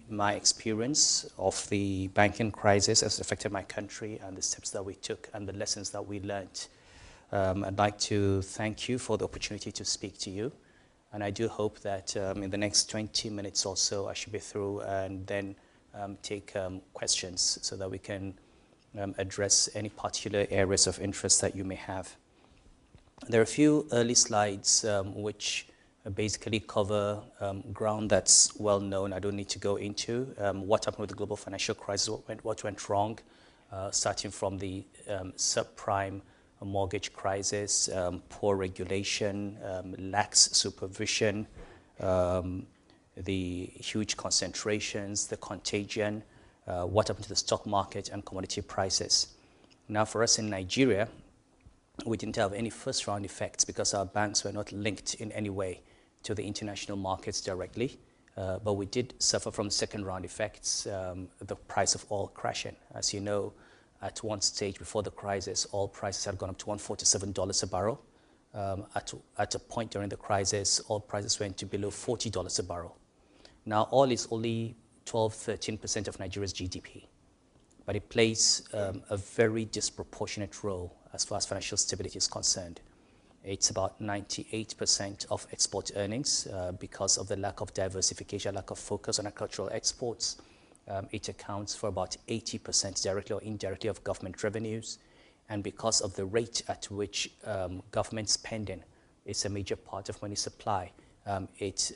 my experience of the banking crisis as it affected my country and the steps that we took and the lessons that we learned. I'd like to thank you for the opportunity to speak to you. And I do hope that in the next 20 minutes or so, I should be through and then take questions so that we can address any particular areas of interest that you may have. There are a few early slides which basically cover ground that's well known. I don't need to go into what happened with the global financial crisis, what went wrong, starting from the subprime mortgage crisis, poor regulation, lax supervision, the huge concentrations, the contagion, what happened to the stock market and commodity prices. Now for us in Nigeria, we didn't have any first round effects because our banks were not linked in any way to the international markets directly, but we did suffer from second round effects, the price of oil crashing. As you know, at one stage before the crisis, oil prices had gone up to $147 a barrel. At a point during the crisis, oil prices went to below $40 a barrel. Now, oil is only 12–13% of Nigeria's GDP, but it plays a very disproportionate role as far as financial stability is concerned. It's about 98% of export earnings because of the lack of diversification, lack of focus on agricultural exports. It accounts for about 80% directly or indirectly of government revenues. And because of the rate at which government spending is a major part of money supply, it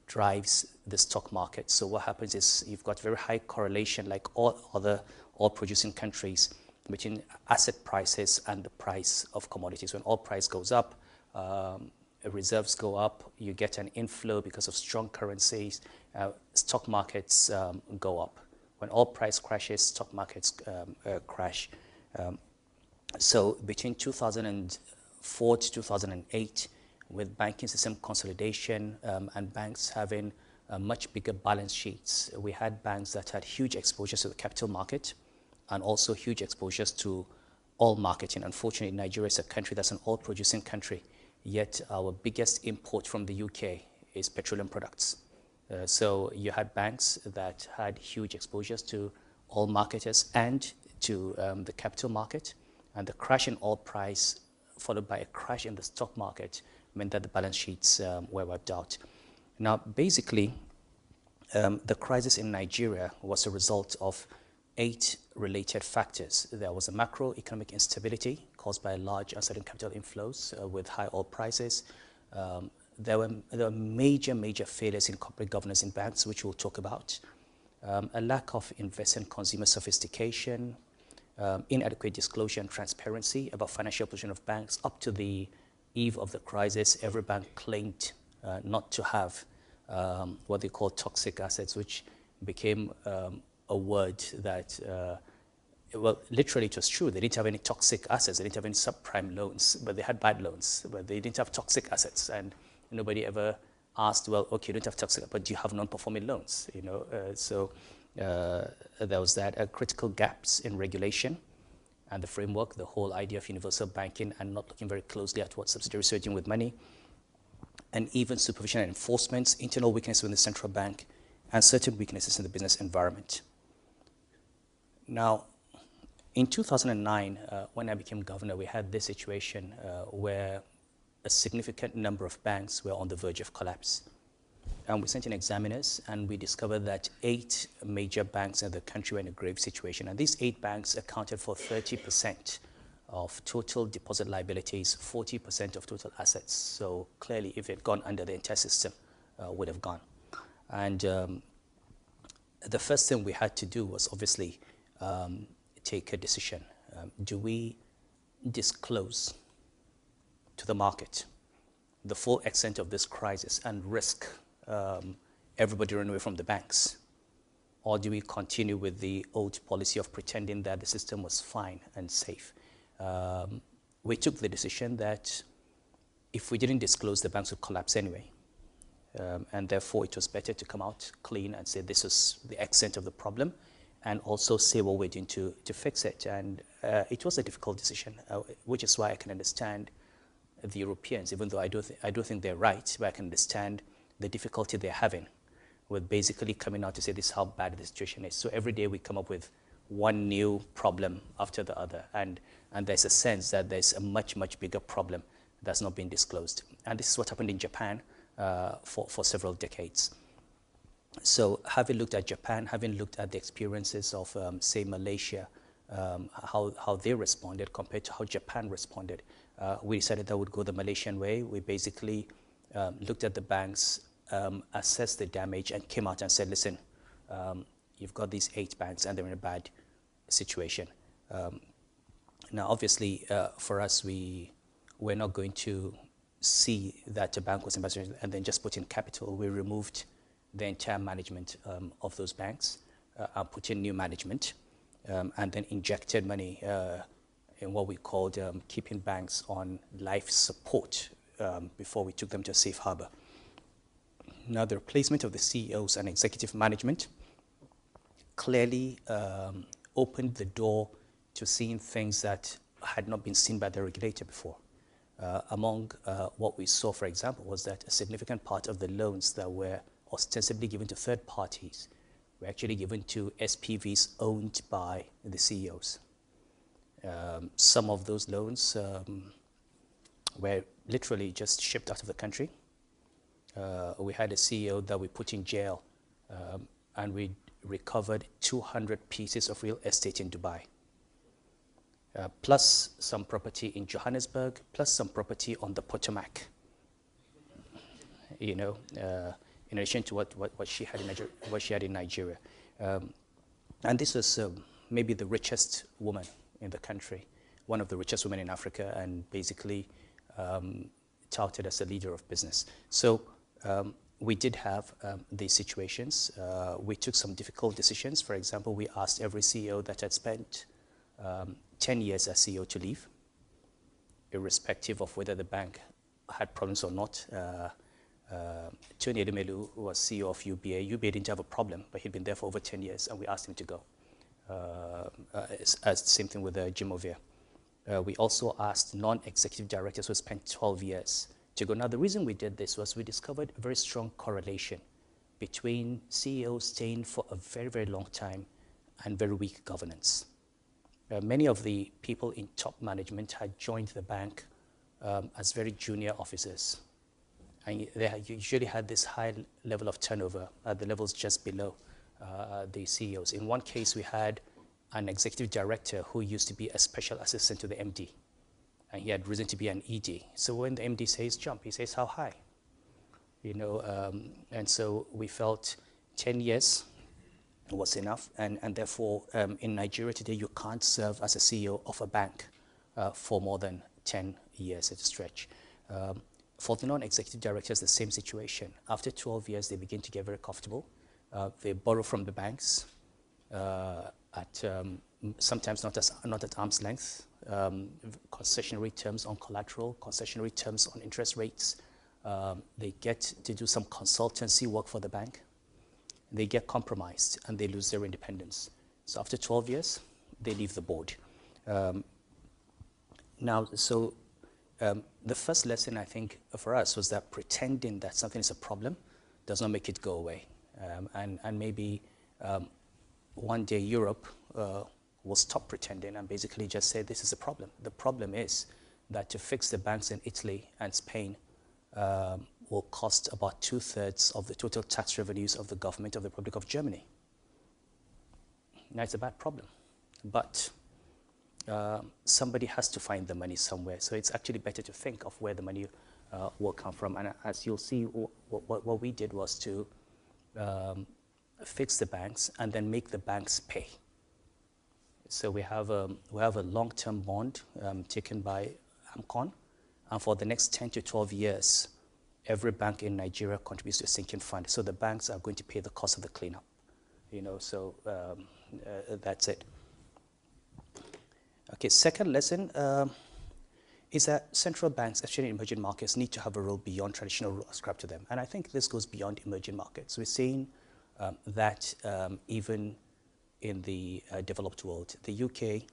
drives the stock market. So what happens is you've got very high correlation, like all other oil-producing countries, between asset prices and the price of commodities. When oil price goes up, reserves go up, you get an inflow because of strong currencies, stock markets go up. When oil price crashes, stock markets crash. So between 2004 to 2008, with banking system consolidation and banks having much bigger balance sheets, we had banks that had huge exposures to the capital market and also huge exposures to oil marketing. Unfortunately, Nigeria is a country that's an oil-producing country, yet our biggest import from the UK is petroleum products. So you had banks that had huge exposures to oil marketers and to the capital market, and the crash in oil price followed by a crash in the stock market meant that the balance sheets were wiped out. Now, basically, the crisis in Nigeria was a result of 8 related factors. There was a macroeconomic instability caused by large uncertain capital inflows with high oil prices. There were major failures in corporate governance in banks, which we'll talk about. A lack of investor and consumer sophistication, inadequate disclosure and transparency about financial position of banks. Up to the eve of the crisis, every bank claimed not to have what they call toxic assets, which became a word that, well, literally it was true. They didn't have any toxic assets. They didn't have any subprime loans, but they had bad loans. But they didn't have toxic assets. And nobody ever asked, well, okay, you don't have toxic, but do you have non-performing loans? You know, so there was that. Critical gaps in regulation and the framework, the whole idea of universal banking and not looking very closely at what subsidiaries are doing with money, and even supervision and enforcement, internal weaknesses within the central bank, and certain weaknesses in the business environment. Now, in 2009, when I became governor, we had this situation where a significant number of banks were on the verge of collapse. And we sent in examiners, and we discovered that 8 major banks in the country were in a grave situation. And these 8 banks accounted for 30% of total deposit liabilities, 40% of total assets. So clearly, if it had gone under, the entire system would have gone. And the first thing we had to do was obviously take a decision. Do we disclose to the market the full extent of this crisis and risk everybody running away from the banks? Or do we continue with the old policy of pretending that the system was fine and safe? We took the decision that if we didn't disclose, the banks would collapse anyway. And therefore, it was better to come out clean and say this is the extent of the problem, and also say what we're doing to fix it. And it was a difficult decision, which is why I can understand the Europeans, even though I do think they're right, but I can understand the difficulty they're having with basically coming out to say this is how bad the situation is. So every day we come up with one new problem after the other, and there's a sense that there's a much, much bigger problem that's not been disclosed. And this is what happened in Japan for several decades. So having looked at Japan, having looked at the experiences of, say, Malaysia, how they responded compared to how Japan responded, we decided that would go the Malaysian way. We basically looked at the banks, assessed the damage, and came out and said, listen, you've got these 8 banks and they're in a bad situation. Now, obviously, for us, we're not going to see that a bank was in bad situation and then just put in capital. We removed the entire management of those banks and put in new management, and then injected money in what we called keeping banks on life support before we took them to a safe harbor. Now, the replacement of the CEOs and executive management clearly opened the door to seeing things that had not been seen by the regulator before. Among what we saw, for example, was that a significant part of the loans that were ostensibly given to third parties were actually given to SPVs owned by the CEOs. Some of those loans were literally just shipped out of the country. We had a CEO that we put in jail, and we recovered 200 pieces of real estate in Dubai, plus some property in Johannesburg, plus some property on the Potomac. You know, in addition to what she had in Nigeria, and this was maybe the richest woman in the country, one of the richest women in Africa, and basically touted as a leader of business. So we did have these situations. We took some difficult decisions. For example, we asked every CEO that had spent 10 years as CEO to leave, irrespective of whether the bank had problems or not. Tony Edumelu, who was CEO of UBA didn't have a problem, but he'd been there for over 10 years, and we asked him to go. As same thing with Jim Ovia. We also asked non-executive directors who spent 12 years to go. Now, the reason we did this was we discovered a very strong correlation between CEOs staying for a very, very long time and very weak governance. Many of the people in top management had joined the bank as very junior officers. And they usually had this high level of turnover at the levels just below the CEOs. In one case, we had an executive director who used to be a special assistant to the MD, and he had risen to be an ED. So when the MD says jump, he says how high? You know, and so we felt 10 years was enough, and therefore in Nigeria today, you can't serve as a CEO of a bank for more than 10 years at a stretch. For the non-executive directors, the same situation. After 12 years, they begin to get very comfortable. They borrow from the banks at sometimes not at arm's length, concessionary terms on collateral, concessionary terms on interest rates. They get to do some consultancy work for the bank. They get compromised and they lose their independence. So after 12 years, they leave the board. The first lesson, I think, for us was that pretending that something is a problem does not make it go away. And maybe one day Europe will stop pretending and basically just say this is a problem. The problem is that to fix the banks in Italy and Spain will cost about 2/3 of the total tax revenues of the government of the Republic of Germany. Now, it's a bad problem, but somebody has to find the money somewhere. So it's actually better to think of where the money will come from. And as you'll see, what we did was to fix the banks and then make the banks pay. So we have a long-term bond taken by AMCON, and for the next 10 to 12 years, every bank in Nigeria contributes to a sinking fund. So the banks are going to pay the cost of the cleanup. You know, so that's it. Okay, second lesson is that central banks, especially in emerging markets, need to have a role beyond traditional rules ascribed to them. And I think this goes beyond emerging markets. We're seeing that even in the developed world. The UK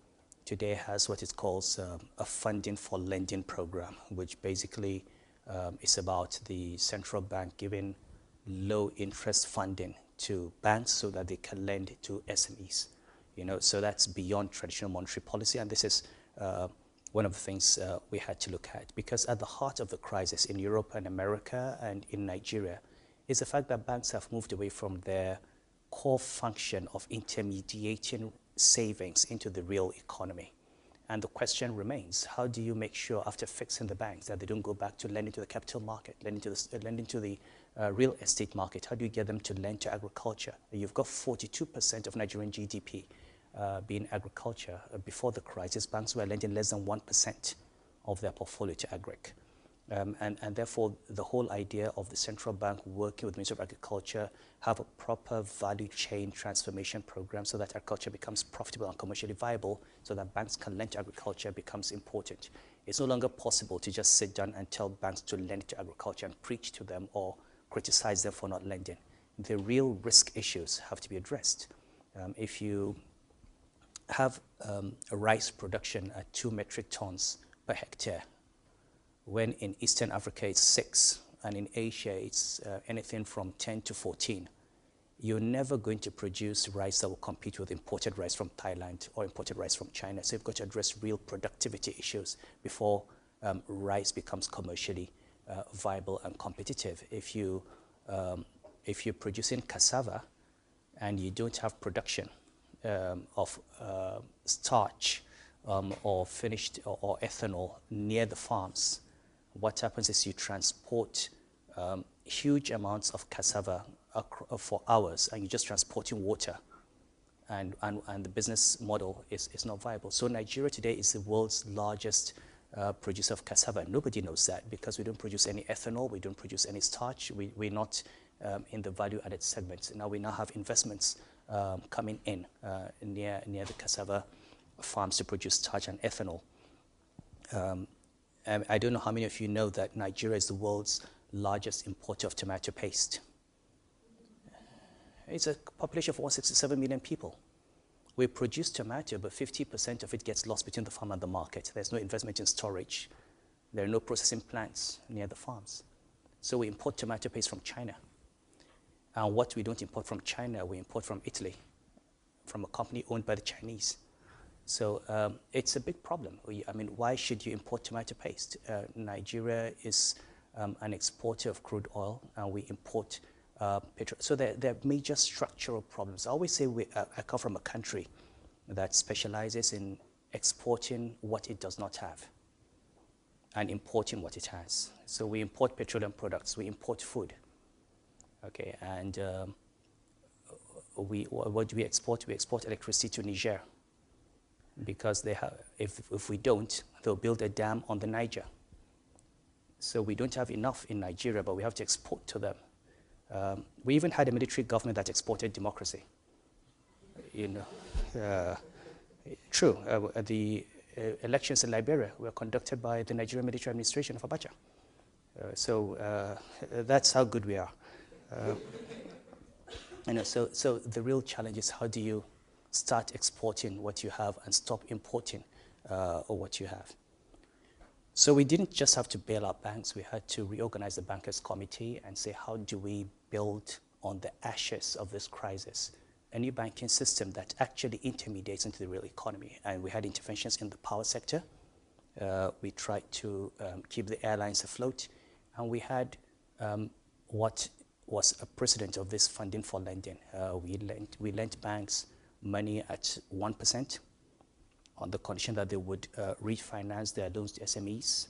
today has what it calls a funding for lending program, which basically is about the central bank giving low interest funding to banks so that they can lend to SMEs. So that's beyond traditional monetary policy, and this is one of the things we had to look at, because at the heart of the crisis in Europe and America and in Nigeria is the fact that banks have moved away from their core function of intermediating savings into the real economy. And the question remains, how do you make sure after fixing the banks that they don't go back to lending to the capital market, lending to the real estate market? How do you get them to lend to agriculture? You've got 42% of Nigerian GDP being agriculture. Before the crisis, banks were lending less than 1% of their portfolio to agric. And therefore, the whole idea of the central bank working with the Ministry of Agriculture, have a proper value chain transformation program so that agriculture becomes profitable and commercially viable, so that banks can lend to agriculture becomes important. It's no longer possible to just sit down and tell banks to lend to agriculture and preach to them or criticize them for not lending. The real risk issues have to be addressed. If you have a rice production at 2 metric tons per hectare, when in Eastern Africa it's 6, and in Asia it's anything from 10 to 14, you're never going to produce rice that will compete with imported rice from Thailand or imported rice from China. So you've got to address real productivity issues before rice becomes commercially viable and competitive. If you're producing cassava and you don't have production of starch or finished or ethanol near the farms, what happens is you transport huge amounts of cassava for hours, and you're just transporting water, and the business model is not viable. So Nigeria today is the world's largest producer of cassava. Nobody knows that because we don't produce any ethanol, we don't produce any starch, we're not in the value-added segments. Now we have investments coming in near the cassava farms to produce starch and ethanol. I don't know how many of you know that Nigeria is the world's largest importer of tomato paste. It's a population of 167 million people. We produce tomato, but 50% of it gets lost between the farm and the market. There's no investment in storage. There are no processing plants near the farms. So we import tomato paste from China. And what we don't import from China, we import from Italy, from a company owned by the Chinese. So it's a big problem. I mean, why should you import tomato paste? Nigeria is an exporter of crude oil, and we import petrol. So there are major structural problems. I always say I come from a country that specializes in exporting what it does not have and importing what it has. So we import petroleum products, we import food. Okay, and what do we export? We export electricity to Niger, because they have, if we don't, they'll build a dam on the Niger. So we don't have enough in Nigeria, but we have to export to them. We even had a military government that exported democracy. True. The elections in Liberia were conducted by the Nigerian military administration of Abacha. So that's how good we are. So the real challenge is, how do you start exporting what you have and stop importing what you have? So we didn't just have to bail out banks. We had to reorganize the bankers committee and say, how do we build on the ashes of this crisis a new banking system that actually intermediates into the real economy? And we had interventions in the power sector. We tried to keep the airlines afloat. And we had what was a precedent of this funding for lending. We lent banks money at 1% on the condition that they would refinance their loans to SMEs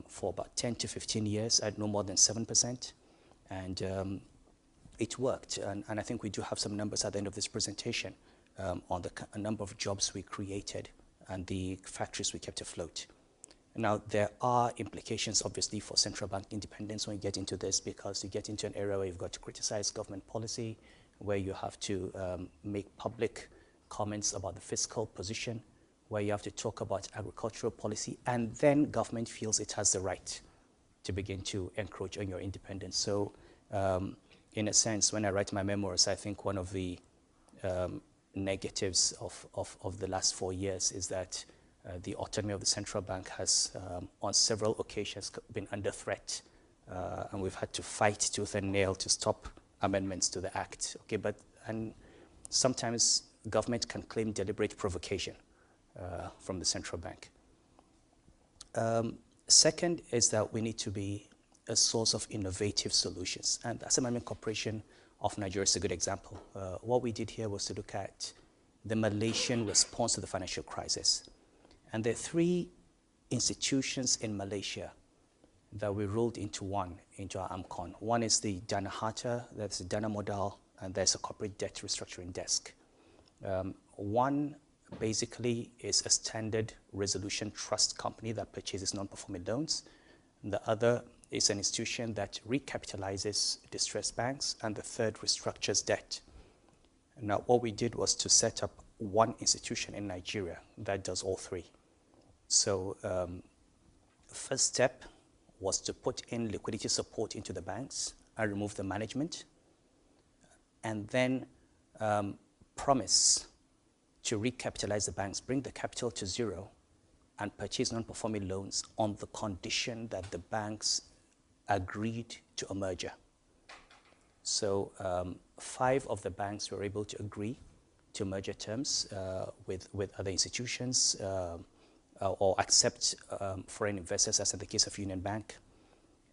for about 10 to 15 years at no more than 7%. And it worked. And I think we do have some numbers at the end of this presentation on the number of jobs we created and the factories we kept afloat. Now, there are implications, obviously, for central bank independence when you get into this, because you get into an area where you've got to criticize government policy, where you have to make public comments about the fiscal position, where you have to talk about agricultural policy, and then government feels it has the right to begin to encroach on your independence. So in a sense, when I write my memoirs, I think one of the negatives of the last 4 years is that the autonomy of the central bank has, on several occasions, been under threat and we've had to fight tooth and nail to stop amendments to the act. Okay, and sometimes government can claim deliberate provocation from the central bank. Second is that we need to be a source of innovative solutions, and Asset Management Corporation of Nigeria is a good example. What we did here was to look at the Malaysian response to the financial crisis. And there are three institutions in Malaysia that we rolled into our AMCON. One is the Dana Harta, that's the Dana Modal, and there's a corporate debt restructuring desk. One basically is a standard resolution trust company that purchases non-performing loans. And the other is an institution that recapitalizes distressed banks, and the third restructures debt. Now, what we did was to set up one institution in Nigeria that does all three. So first step was to put in liquidity support into the banks and remove the management, and then promise to recapitalize the banks, bring the capital to zero, and purchase non-performing loans on the condition that the banks agreed to a merger. So 5 of the banks were able to agree to merger terms with other institutions or accept foreign investors, as in the case of Union Bank.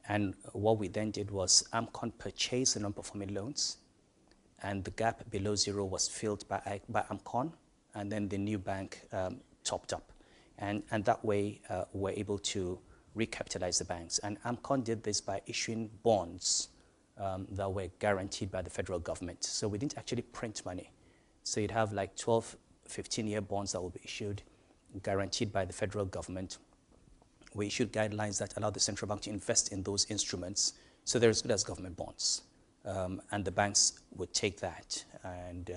And what we then did was AMCON purchased the non-performing loans, and the gap below zero was filled by AMCON, and then the new bank topped up. And that way, we're able to recapitalize the banks. And AMCON did this by issuing bonds that were guaranteed by the federal government. So we didn't actually print money. So you'd have like 12, 15-year bonds that will be issued, guaranteed by the federal government. We issued guidelines that allow the central bank to invest in those instruments, so they're as good as government bonds. And the banks would take that. And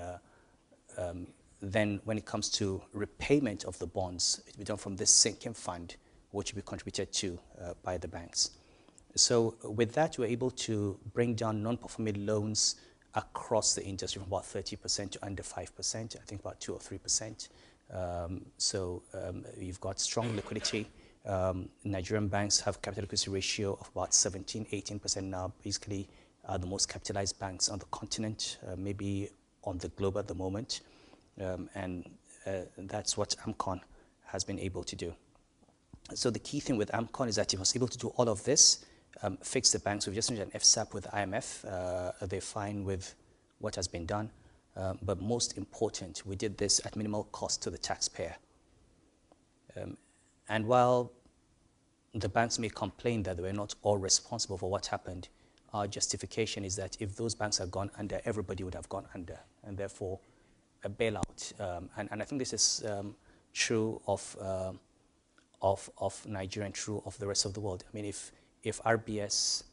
then when it comes to repayment of the bonds, it will be done from this sinking fund, which will be contributed to by the banks. So with that, we're able to bring down non-performing loans across the industry from about 30% to under 5%, I think about 2 or 3%. So you've got strong liquidity. Nigerian banks have capital adequacy ratio of about 17, 18% now, basically are the most capitalized banks on the continent, maybe on the globe at the moment. And that's what AMCON has been able to do. So the key thing with AMCON is that it was able to do all of this, fix the banks. We've just finished an FSAP with the IMF. They're fine with what has been done. But most important, we did this at minimal cost to the taxpayer. And while the banks may complain that they were not all responsible for what happened, our justification is that if those banks had gone under, everybody would have gone under, and therefore a bailout. And I think this is true of Nigeria and true of the rest of the world. I mean, if RBS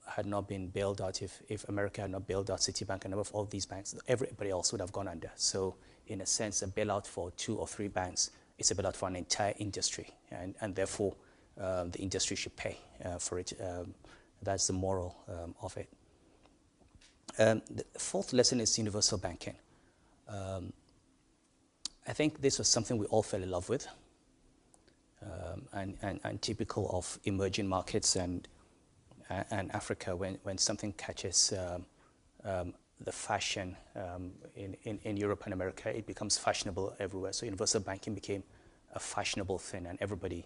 had not been bailed out, if America had not bailed out Citibank and all these banks, everybody else would have gone under. So in a sense, a bailout for 2 or 3 banks is a bailout for an entire industry, and therefore the industry should pay for it. That's the moral of it. The fourth lesson is universal banking. I think this was something we all fell in love with, and typical of emerging markets and Africa. When something catches the fashion in Europe and America, it becomes fashionable everywhere. So universal banking became a fashionable thing, and everybody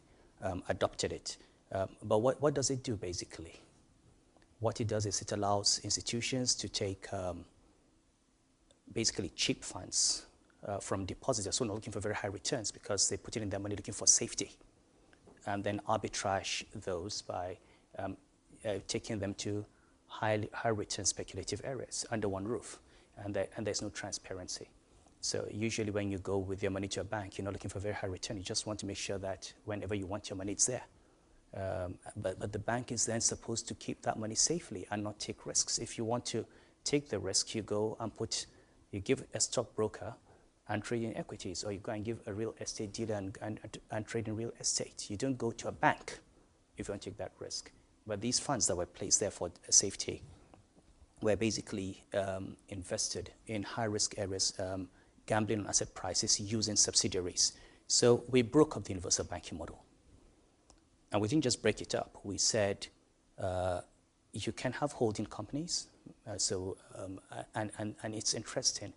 adopted it. But what does it do, basically? What it does is it allows institutions to take basically cheap funds from depositors who are not looking for very high returns because they put it in their money looking for safety, and then arbitrage those by taking them to high return speculative areas under one roof, and there's no transparency. So usually when you go with your money to a bank, you're not looking for very high return. You just want to make sure that whenever you want your money, it's there. But the bank is then supposed to keep that money safely and not take risks. If you want to take the risk, you go and you give a stockbroker and trade in equities, or you go and give a real estate dealer and trade in real estate. You don't go to a bank if you want to take that risk. But these funds that were placed there for safety were basically invested in high-risk areas, gambling on asset prices using subsidiaries. So we broke up the universal banking model. And we didn't just break it up. We said you can have holding companies. And it's interesting.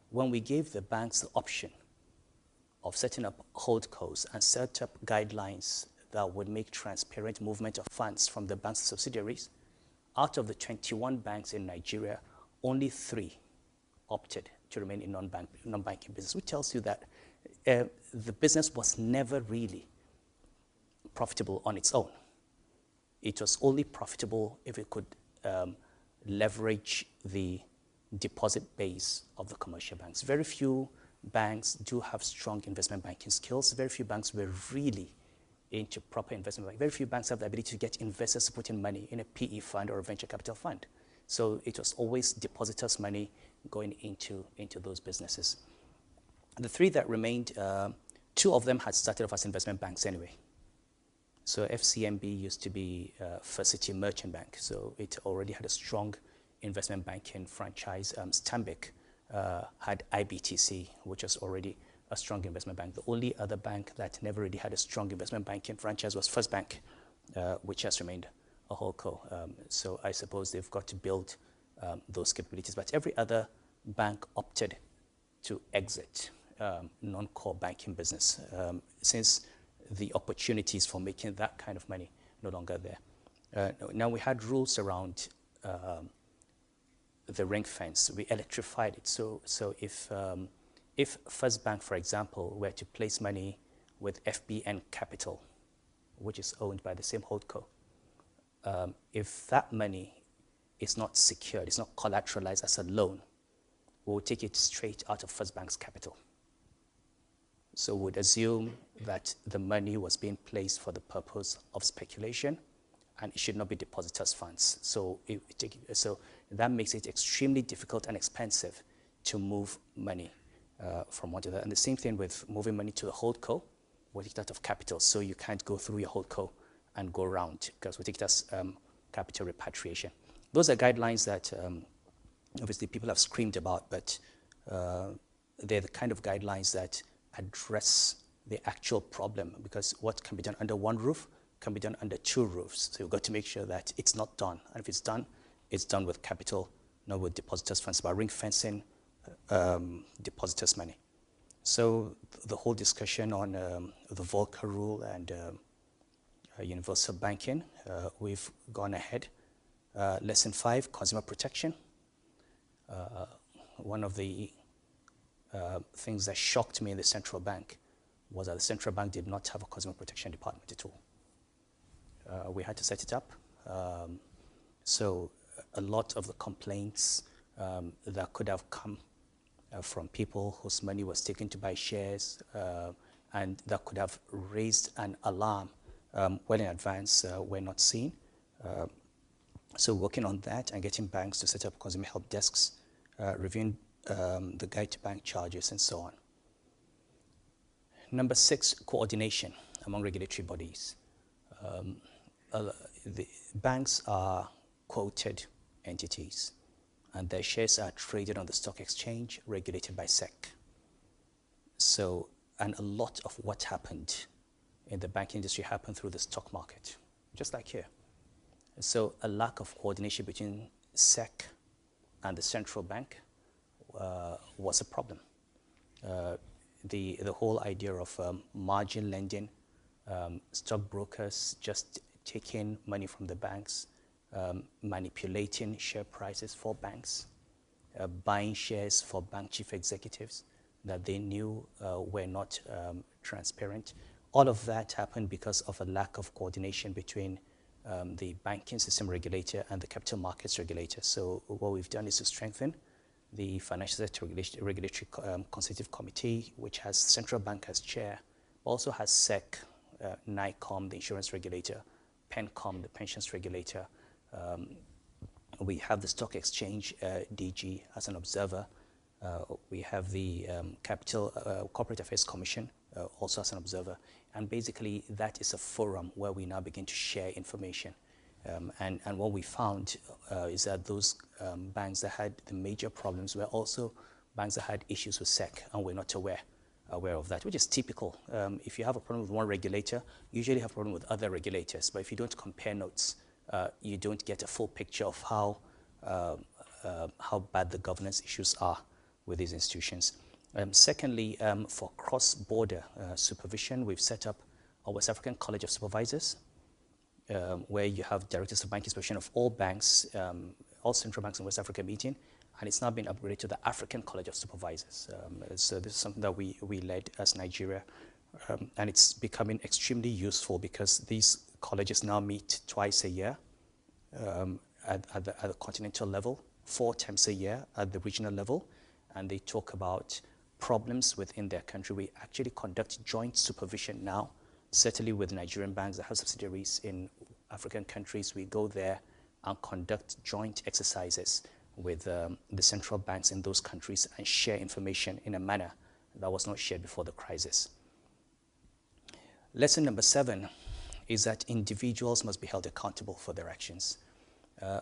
When we gave the banks the option of setting up holdcos and set up guidelines that would make transparent movement of funds from the bank's subsidiaries, out of the 21 banks in Nigeria, only 3 opted to remain in non-banking business, which tells you that the business was never really profitable on its own. It was only profitable if it could leverage the deposit base of the commercial banks. Very few banks do have strong investment banking skills. Very few banks were really into proper investment banking. Very few banks have the ability to get investors to put in money in a PE fund or a venture capital fund. So it was always depositors' money going into those businesses. The 3 that remained, 2 of them had started off as investment banks anyway. So FCMB used to be First City Merchant Bank, so it already had a strong investment banking franchise. Stanbic had IBTC, which was already a strong investment bank. The only other bank that never really had a strong investment banking franchise was First Bank, which has remained a holdco. So I suppose they've got to build those capabilities. But every other bank opted to exit non-core banking business since the opportunities for making that kind of money no longer there. Now we had rules around the ring fence. We electrified it. So if First Bank, for example, were to place money with FBN Capital, which is owned by the same holdco, if that money is not secured, it's not collateralized as a loan, we'll take it straight out of First Bank's capital. So we'd assume that the money was being placed for the purpose of speculation, and it should not be depositors' funds. So that makes it extremely difficult and expensive to move money from one to the other. And the same thing with moving money to a holdco. We take it out of capital, so you can't go through your holdco and go around, because we take it as capital repatriation. Those are guidelines that obviously people have screamed about, but they're the kind of guidelines that address the actual problem, because what can be done under one roof can be done under 2 roofs. So you've got to make sure that it's not done. And if it's done with capital, not with depositors' funds, by ring fencing depositors' money. So the whole discussion on the Volcker rule and universal banking, we've gone ahead. Lesson 5, consumer protection. One of the things that shocked me in the central bank was that the central bank did not have a consumer protection department at all. We had to set it up. So a lot of the complaints that could have come from people whose money was taken to buy shares and that could have raised an alarm well in advance were not seen. So working on that and getting banks to set up consumer help desks, reviewing the guide to bank charges and so on. Number 6, coordination among regulatory bodies. The banks are quoted entities, and their shares are traded on the stock exchange regulated by SEC. So, and a lot of what happened in the banking industry happened through the stock market, just like here. So a lack of coordination between SEC and the central bank was a problem. The whole idea of margin lending, stockbrokers just taking money from the banks, manipulating share prices for banks, buying shares for bank chief executives that they knew were not transparent. All of that happened because of a lack of coordination between the banking system regulator and the capital markets regulator. So what we've done is to strengthen the Financial Sector Regulatory Consultative Committee, which has central bank as chair, also has SEC, NICOM, the insurance regulator, PENCOM, the pensions regulator. We have the stock exchange DG as an observer. We have the Corporate Affairs Commission also as an observer. And basically, that is a forum where we now begin to share information. And what we found is that those banks that had the major problems were also banks that had issues with SEC, and we're not aware of that, which is typical. If you have a problem with one regulator, you usually have a problem with other regulators. But if you don't compare notes, you don't get a full picture of how bad the governance issues are with these institutions. Secondly, for cross-border supervision, we've set up our West African College of Supervisors, where you have directors of banking supervision of all banks, all central banks in West Africa meeting, and it's now been upgraded to the African College of Supervisors. So this is something that we led as Nigeria, and it's becoming extremely useful because these colleges now meet twice a year at the continental level, 4 times a year at the regional level, and they talk about problems within their country. We actually conduct joint supervision now, certainly with Nigerian banks that have subsidiaries in African countries. We go there and conduct joint exercises with the central banks in those countries and share information in a manner that was not shared before the crisis. Lesson number 7 is that individuals must be held accountable for their actions.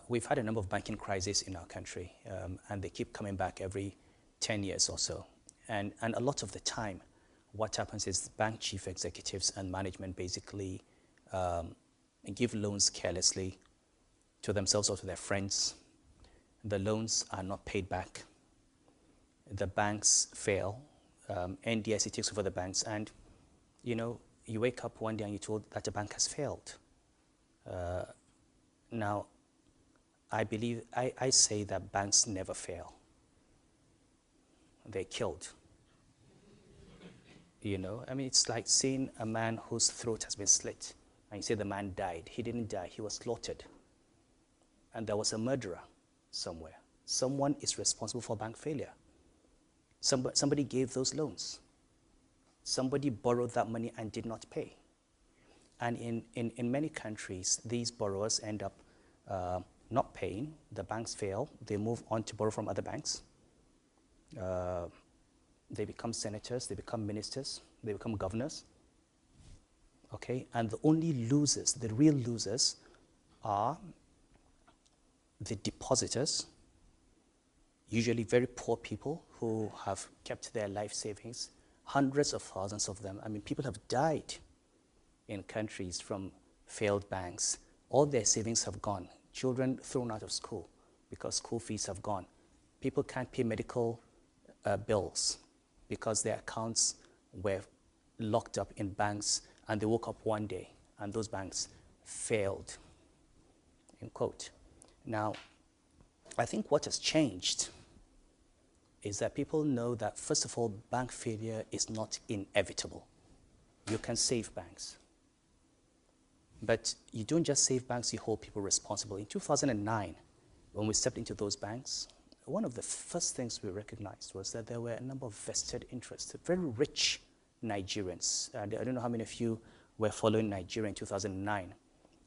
We've had a number of banking crises in our country, and they keep coming back every 10 years or so. And a lot of the time, what happens is bank chief executives and management basically give loans carelessly to themselves or to their friends. The loans are not paid back. The banks fail. NDIC takes over the banks, and you wake up one day and you're told that the bank has failed. Now, I say that banks never fail. They're killed. It's like seeing a man whose throat has been slit, and you say the man died. He didn't die, he was slaughtered. And there was a murderer somewhere. Someone is responsible for bank failure. Somebody gave those loans. Somebody borrowed that money and did not pay. And in many countries, these borrowers end up not paying. The banks fail. They move on to borrow from other banks. They become senators, they become ministers, they become governors. Okay, and the only losers, the real losers, are the depositors, usually very poor people who have kept their life savings, hundreds of thousands of them. People have died in countries from failed banks. All their savings have gone. Children thrown out of school because school fees have gone. People can't pay medical bills because their accounts were locked up in banks, and they woke up one day and those banks failed, end quote. Now, I think what has changed is that people know that, first of all, bank failure is not inevitable. You can save banks. But you don't just save banks, you hold people responsible. In 2009, when we stepped into those banks, one of the first things we recognized was that there were a number of vested interests, very rich Nigerians. I don't know how many of you were following Nigeria in 2009,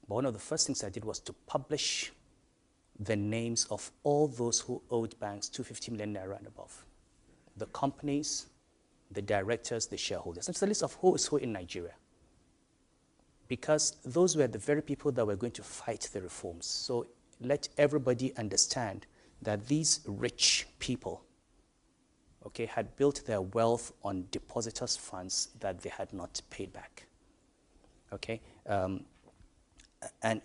but one of the first things I did was to publish the names of all those who owed banks 250 million naira and above. The companies, the directors, the shareholders. It's a list of who is who in Nigeria. Because those were the very people that were going to fight the reforms. So let everybody understand that these rich people, okay, had built their wealth on depositors' funds that they had not paid back, okay? And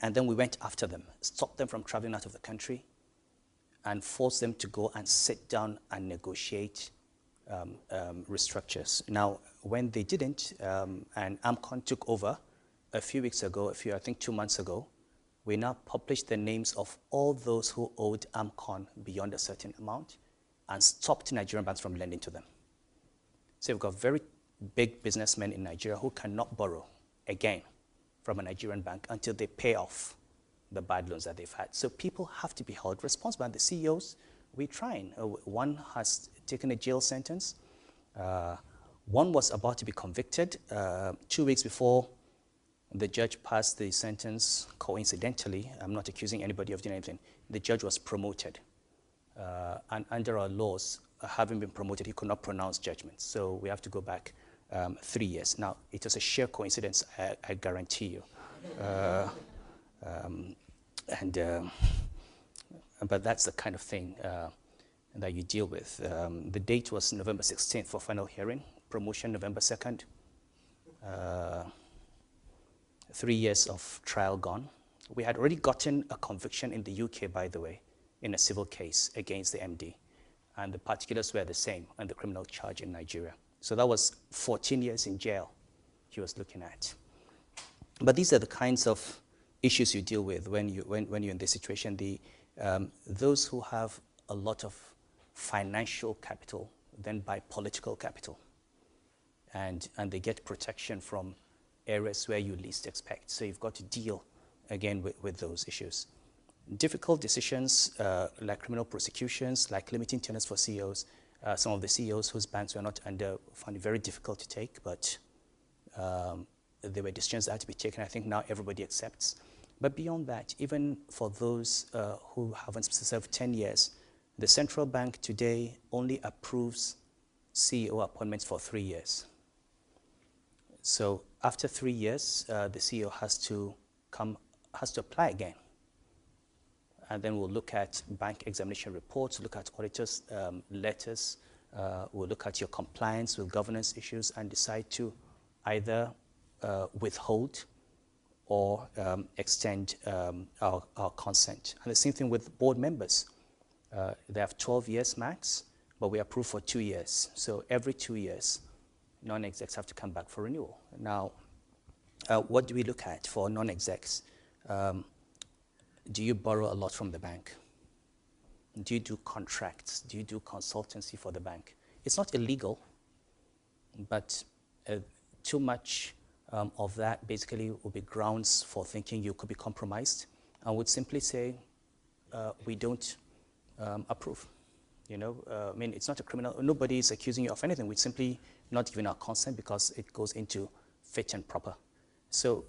then we went after them, stopped them from traveling out of the country, and forced them to go and sit down and negotiate restructures. Now, when they didn't, and AMCON took over a few weeks ago, I think 2 months ago, we now published the names of all those who owed AMCON beyond a certain amount and stopped Nigerian banks from lending to them. So we've got very big businessmen in Nigeria who cannot borrow again from a Nigerian bank until they pay off the bad loans that they've had. So people have to be held responsible. And the CEOs, we're trying. One has taken a jail sentence. One was about to be convicted 2 weeks before the judge passed the sentence. Coincidentally, I'm not accusing anybody of doing anything, the judge was promoted. And under our laws, having been promoted, he could not pronounce judgments. So we have to go back 3 years. Now, it was a sheer coincidence, I guarantee you. But that's the kind of thing that you deal with. The date was November 16th for final hearing, promotion November 2nd. 3 years of trial gone, We had already gotten a conviction in the UK, by the way, in a civil case against the MD. And the particulars were the same on the criminal charge in Nigeria. So that was 14 years in jail he was looking at. But these are the kinds of issues you deal with when you're in this situation. Those who have a lot of financial capital then buy political capital. And they get protection from areas where you least expect. So you've got to deal, again, with those issues. Difficult decisions like criminal prosecutions, like limiting tenures for CEOs. Some of the CEOs whose banks were not under found it very difficult to take, but there were decisions that had to be taken. I think now everybody accepts. But beyond that, even for those who haven't served 10 years, the central bank today only approves CEO appointments for 3 years. So after 3 years, the CEO has to apply again. And then we'll look at bank examination reports, look at auditors' letters, we'll look at your compliance with governance issues and decide to either withhold or extend our consent. And the same thing with board members. They have 12 years max, but we approve for 2 years. So every 2 years, non-execs have to come back for renewal. Now, what do we look at for non-execs? Do you borrow a lot from the bank? Do you do contracts? Do you do consultancy for the bank? It's not illegal, but too much of that basically will be grounds for thinking you could be compromised. I would simply say we don't approve. You know, I mean, it's not a criminal. Nobody is accusing you of anything. We're simply not giving our consent because it goes into fit and proper. So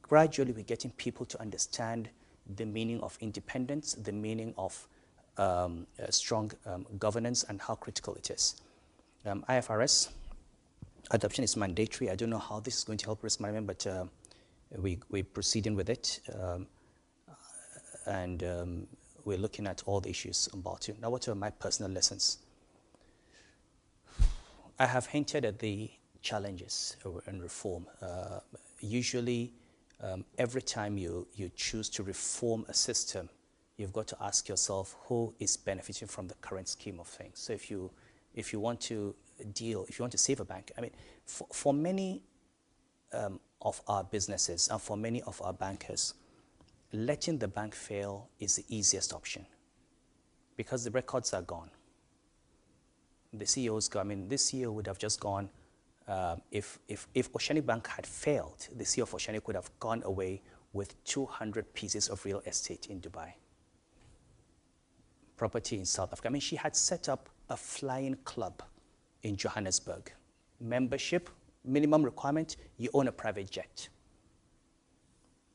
gradually we're getting people to understand the meaning of independence, the meaning of strong governance and how critical it is. IFRS adoption is mandatory. I don't know how this is going to help risk management, but we're proceeding with it. And we're looking at all the issues about it. Now, what are my personal lessons? I have hinted at the challenges in reform. Usually, every time you choose to reform a system, you've got to ask yourself who is benefiting from the current scheme of things. So if you want to save a bank, I mean, for many of our businesses and for many of our bankers, letting the bank fail is the easiest option because the records are gone. The CEOs go, I mean, this CEO would have just gone, if Oceanic Bank had failed, the CEO of Oceanic would have gone away with 200 pieces of real estate in Dubai, property in South Africa. I mean, she had set up a flying club in Johannesburg. Membership, minimum requirement, you own a private jet.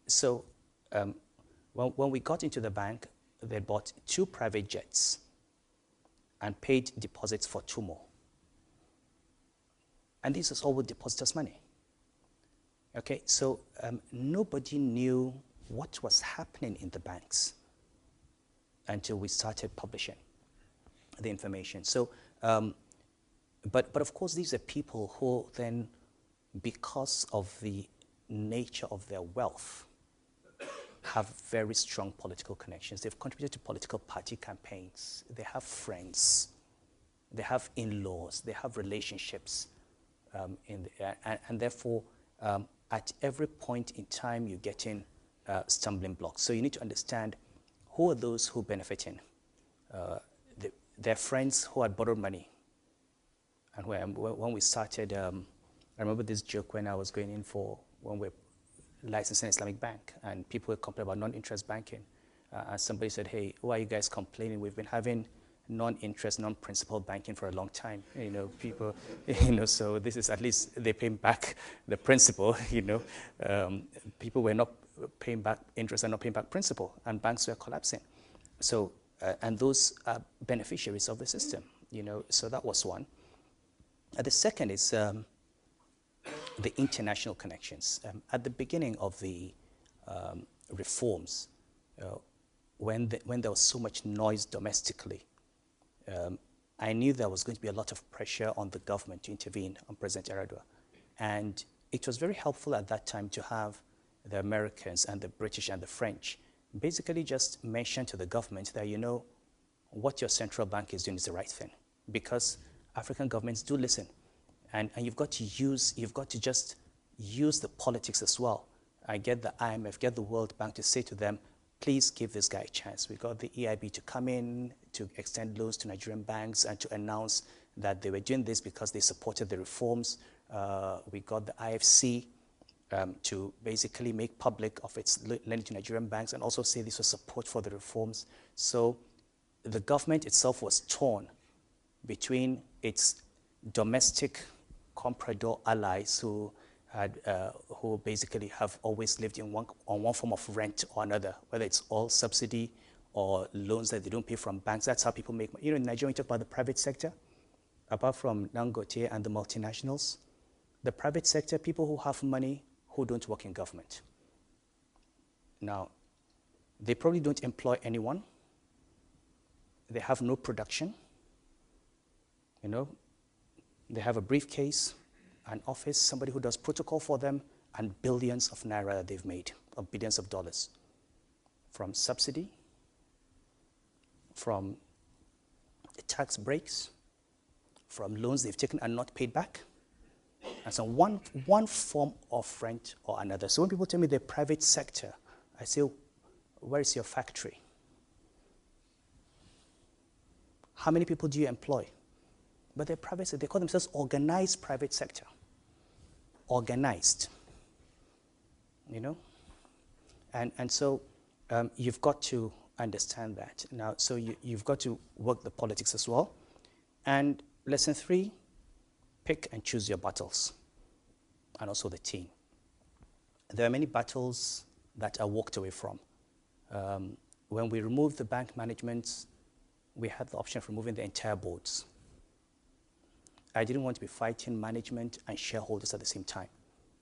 So when we got into the bank, they bought 2 private jets and paid deposits for 2 more. And this is all with depositors' money. Okay, so nobody knew what was happening in the banks until we started publishing the information. So, but of course, these are people who then, because of the nature of their wealth, have very strong political connections. They've contributed to political party campaigns. They have friends. They have in-laws. They have relationships. And therefore, at every point in time, you're getting stumbling blocks. So you need to understand who are those who benefit in. Their friends who had borrowed money. And when we started, I remember this joke when I was going in when we're licensing Islamic bank, and people were complaining about non-interest banking. And somebody said, hey, why are you guys complaining? We've been having non-interest, non-principal banking for a long time. You know, people, so this is at least they're paying back the principal, people were not paying back interest and not paying back principal, and banks were collapsing. So, and those are beneficiaries of the system, so that was one. The second is the international connections. At the beginning of the reforms, when there was so much noise domestically, I knew there was going to be a lot of pressure on the government to intervene on President Erdogan. And it was very helpful at that time to have the Americans and the British and the French, basically just mentioned to the government that, you know, what your central bank is doing is the right thing, because African governments do listen. And you've got to just use the politics as well. I get the IMF, get the World Bank to say to them, please give this guy a chance. We got the EIB to come in, to extend loans to Nigerian banks and to announce that they were doing this because they supported the reforms. We got the IFC to basically make public of its lending to Nigerian banks and also say this was support for the reforms. So the government itself was torn between its domestic comprador allies who basically have always lived on one form of rent or another, whether it's all subsidy or loans that they don't pay from banks. That's how people make money. You know, in Nigeria, we talk about the private sector, apart from Dangote and the multinationals. The private sector, people who have money who don't work in government. Now, they probably don't employ anyone. They have no production. You know, they have a briefcase, an office, somebody who does protocol for them, and billions of naira that they've made, or billions of dollars, from subsidy, from tax breaks, from loans they've taken and not paid back, and so one form of rent or another. So when people tell me the private sector, I say, where is your factory? How many people do you employ? But they're private sector. They call themselves organized private sector. Organized, you know? And so you've got to understand that. Now, so you've got to work the politics as well. And lesson 3, pick and choose your battles, and also the team. There are many battles that I walked away from. When we removed the bank management, we had the option of removing the entire boards. I didn't want to be fighting management and shareholders at the same time.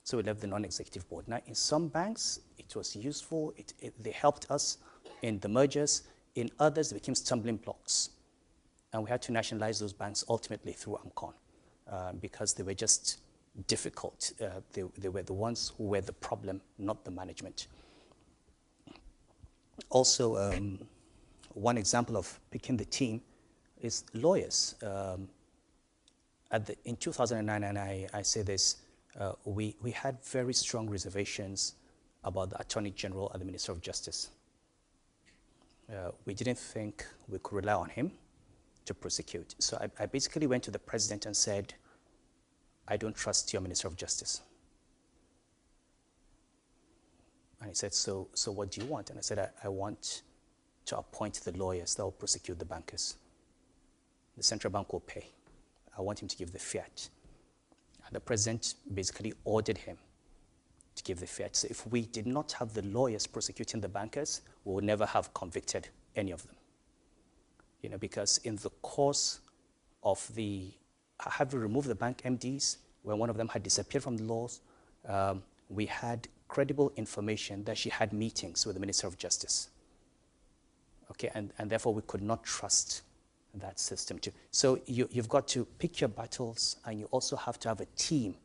So we left the non-executive board. Now, in some banks, it was useful. They helped us in the mergers. In others, they became stumbling blocks. And we had to nationalize those banks ultimately through AMCON because they were just difficult. They were the ones who were the problem, not the management. Also, one example of picking the team is lawyers. In 2009, and I say this, we had very strong reservations about the Attorney General and the Minister of Justice. We didn't think we could rely on him to prosecute. So I basically went to the president and said, I don't trust your Minister of Justice. And he said, so what do you want? And I said, I want to appoint the lawyers that will prosecute the bankers. The central bank will pay. I want him to give the fiat. And the president basically ordered him to give the fiat. So if we did not have the lawyers prosecuting the bankers, we would never have convicted any of them. You know, because in the course of having removed the bank MDs, when one of them had disappeared from the laws, we had credible information that she had meetings with the Minister of Justice. Okay, and therefore we could not trust that system too. So you've got to pick your battles, and you also have to have a team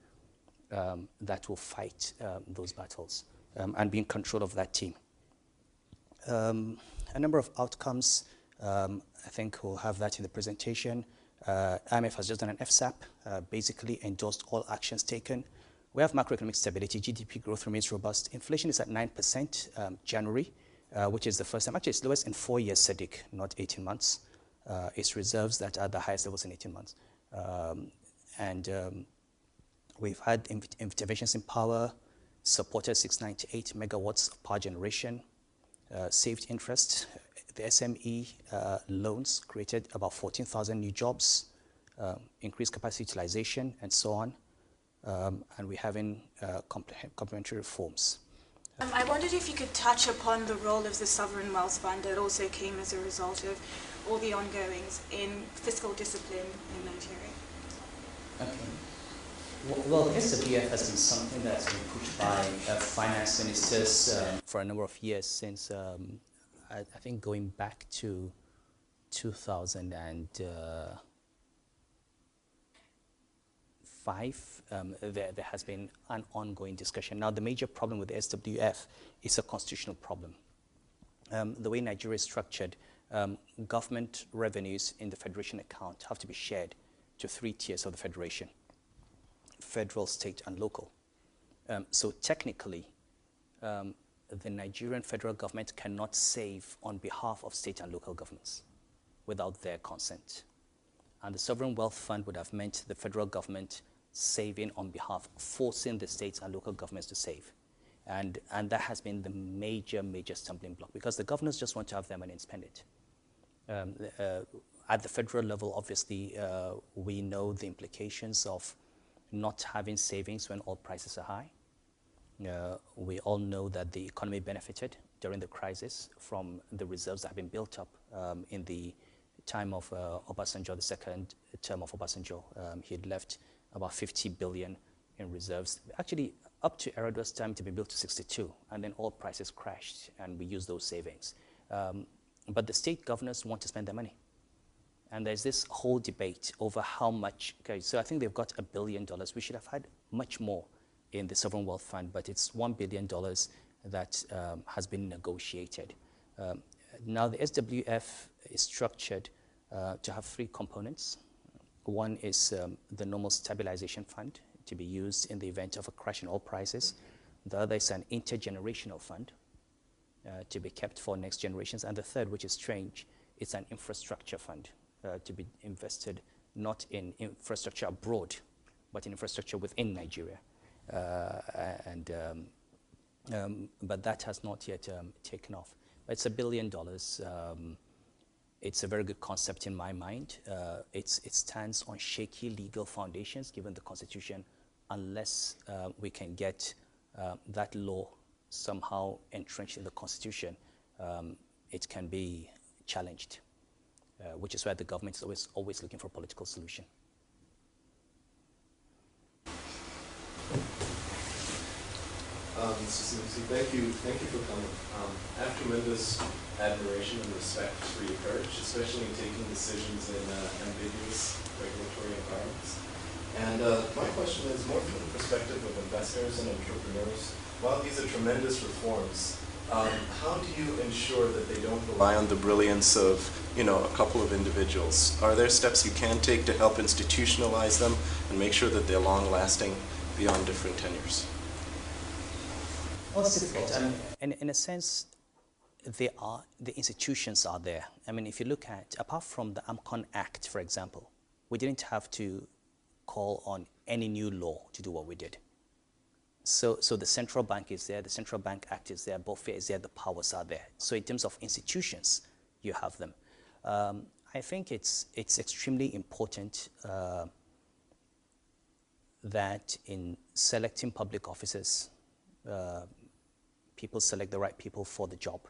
that will fight those battles and be in control of that team. A number of outcomes, I think we'll have that in the presentation. IMF has just done an FSAP, basically endorsed all actions taken. We have macroeconomic stability, GDP growth remains robust. Inflation is at 9% January, which is the first time. Actually, it's lowest in 4 years, Sadiq, not 18 months. It's reserves that are the highest levels in 18 months. We've had interventions in power, supported 698 megawatts of power generation, saved interest. The SME loans created about 14,000 new jobs, increased capacity utilization, and so on. And we're having complementary reforms. I wondered if you could touch upon the role of the sovereign wealth fund that also came as a result of all the ongoings in fiscal discipline in Nigeria. Okay. Well, SWF has been something that's been pushed by finance ministers for a number of years since, I think, going back to 2000 and 2005, there has been an ongoing discussion. Now, the major problem with the SWF is a constitutional problem. The way Nigeria is structured, government revenues in the federation account have to be shared to 3 tiers of the federation: federal, state, and local. So technically, the Nigerian federal government cannot save on behalf of state and local governments without their consent. And the Sovereign Wealth Fund would have meant the federal government saving on behalf, forcing the states and local governments to save. And that has been the major stumbling block, because the governors just want to have their money and spend it. At the federal level, obviously, we know the implications of not having savings when oil prices are high. We all know that the economy benefited during the crisis from the reserves that have been built up in the time of Obasanjo, the second term of Obasanjo. He had left about 50 billion in reserves. Actually, up to Erado's time, to be built to 62, and then oil prices crashed, and we used those savings. But the state governors want to spend their money. And there's this whole debate over how much. Okay, so I think they've got $1 billion. We should have had much more in the Sovereign Wealth Fund, but it's $1 billion that has been negotiated. Now, the SWF is structured to have 3 components. One is the normal stabilization fund to be used in the event of a crash in oil prices. The other is an intergenerational fund to be kept for next generations. And the third, which is strange, it's an infrastructure fund to be invested not in infrastructure abroad, but in infrastructure within Nigeria. But that has not yet taken off. But it's $1 billion. It's a very good concept in my mind. It stands on shaky legal foundations, given the Constitution, unless we can get that law somehow entrenched in the Constitution, it can be challenged, which is why the government is always looking for a political solution. Mr. Sanusi, thank you for coming. I have tremendous admiration and respect for your courage, especially in taking decisions in ambiguous regulatory environments. And my question is more from the perspective of investors and entrepreneurs. While these are tremendous reforms, how do you ensure that they don't rely on the brilliance of, a couple of individuals? Are there steps you can take to help institutionalize them and make sure that they're long-lasting beyond different tenures? Well, it's difficult. In a sense, the institutions are there. I mean, if you look at, apart from the AMCON Act, for example, we didn't have to call on any new law to do what we did. So the central bank is there, the Central Bank Act is there, BOFE is there, the powers are there. So in terms of institutions, you have them. I think it's extremely important that in selecting public offices, people select the right people for the job.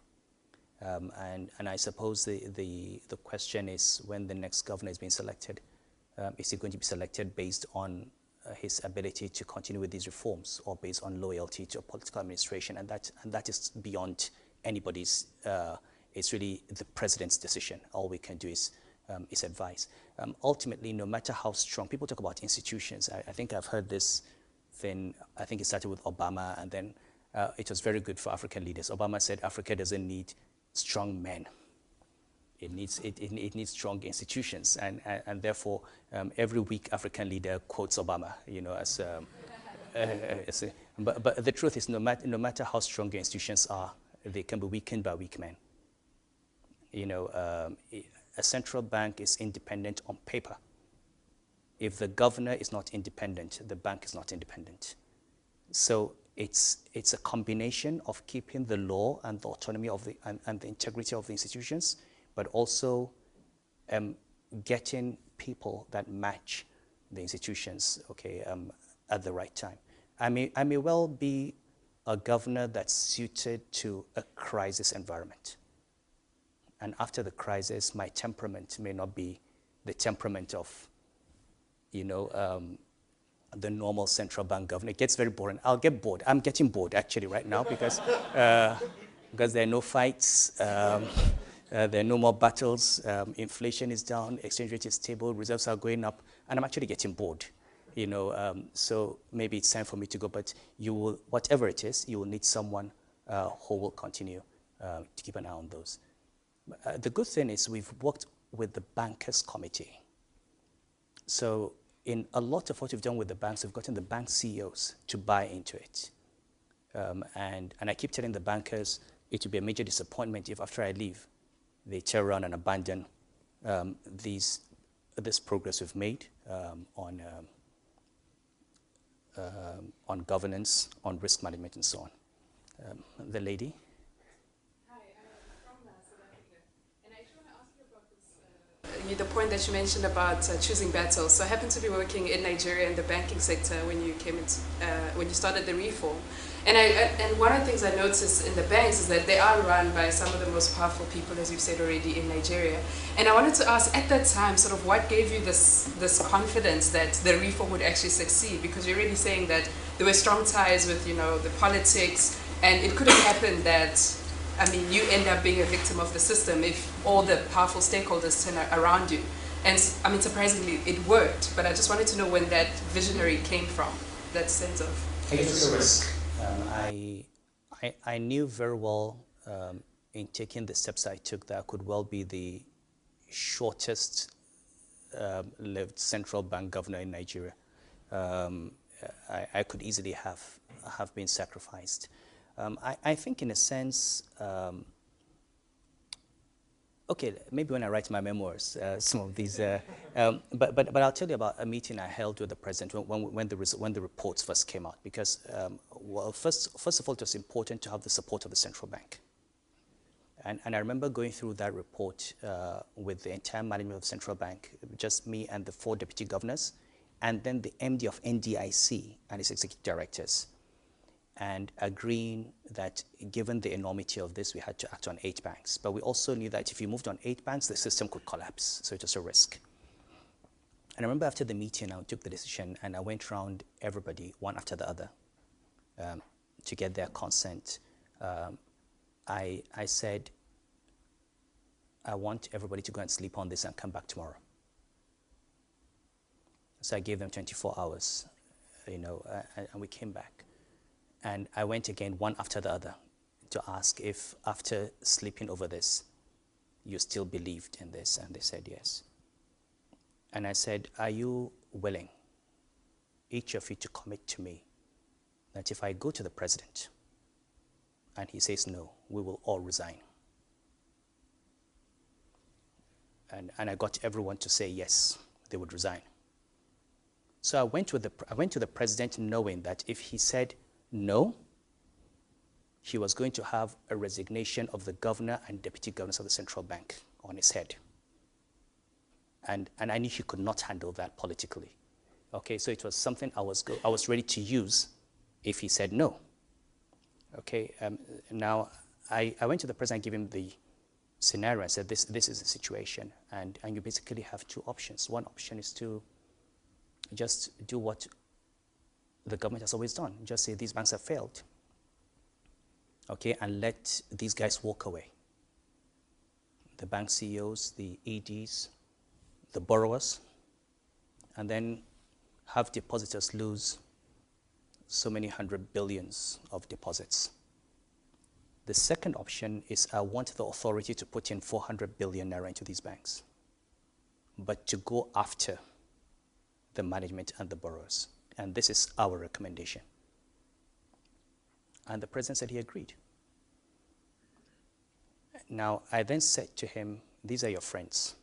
And I suppose the question is, when the next governor is being selected, is he going to be selected based on his ability to continue with these reforms, or based on loyalty to a political administration? And that is beyond anybody's. It's really the president's decision. All we can do is advise. Ultimately, no matter how strong, people talk about institutions. I think I've heard this thing. I think it started with Obama, and then it was very good for African leaders. Obama said Africa doesn't need strong men. It needs strong institutions, and therefore every week African leader quotes Obama, but the truth is, no matter how strong your institutions are, they can be weakened by weak men. A central bank is independent on paper. If the governor is not independent, the bank is not independent. So it's a combination of keeping the law and the autonomy of and the integrity of the institutions, but also getting people that match the institutions, at the right time. I may well be a governor that's suited to a crisis environment. And after the crisis, my temperament may not be the temperament of, the normal central bank governor. It gets very boring. I'll get bored. I'm getting bored actually right now because there are no fights. There are no more battles. Inflation is down. Exchange rate is stable. Reserves are going up. And I'm actually getting bored. So maybe it's time for me to go, but you will, whatever it is, you will need someone who will continue to keep an eye on those. The good thing is we've worked with the bankers committee. So in a lot of what we've done with the banks, we've gotten the bank CEOs to buy into it. And I keep telling the bankers it would be a major disappointment if after I leave, they tear around and abandon this progress we've made on governance, on risk management, and so on. The lady. Hi, I'm from South Africa, and I actually want to ask you about this. The point that you mentioned about choosing battles. So I happen to be working in Nigeria in the banking sector when you came into, when you started the reform. And one of the things I noticed in the banks is that they are run by some of the most powerful people, as you've said already, in Nigeria. And I wanted to ask, at that time, sort of what gave you this confidence that the reform would actually succeed? Because you're already saying that there were strong ties with, the politics, and it could have happened that, you end up being a victim of the system if all the powerful stakeholders turn around you. And surprisingly, it worked. But I just wanted to know when that visionary came from, that sense of... It was a risk. I knew very well in taking the steps I took that I could well be the shortest lived central bank governor in Nigeria. I could easily have been sacrificed. I think in a sense, okay, maybe when I write my memoirs, some of these, but I'll tell you about a meeting I held with the president when the reports first came out, because, first of all, it was important to have the support of the central bank. And I remember going through that report with the entire management of the central bank, just me and the 4 deputy governors, and then the MD of NDIC and his executive directors, and agreeing that given the enormity of this, we had to act on 8 banks. But we also knew that if you moved on 8 banks, the system could collapse, so it was a risk. And I remember after the meeting, I took the decision, and I went around everybody, one after the other, to get their consent. I said, I want everybody to go and sleep on this and come back tomorrow. So I gave them 24 hours, and we came back. And I went again, one after the other, to ask if after sleeping over this, you still believed in this, and they said yes. And I said, are you willing, each of you, to commit to me that if I go to the president and he says no, we will all resign? And I got everyone to say yes, they would resign. So I went to the president knowing that if he said no, he was going to have a resignation of the governor and deputy governors of the central bank on his head. And I knew he could not handle that politically. Okay, so it was something I was ready to use if he said no. Okay, now I went to the president and gave him the scenario. I said, this is the situation, and you basically have 2 options. One option is to just do what the government has always done. Just say these banks have failed. Okay, and let these guys walk away. The bank CEOs, the EDs, the borrowers, and then have depositors lose so many 100 billions of deposits. The second option is I want the authority to put in 400 billion naira into these banks, but to go after the management and the borrowers. And this is our recommendation. And the president said he agreed. Now, I then said to him, these are your friends.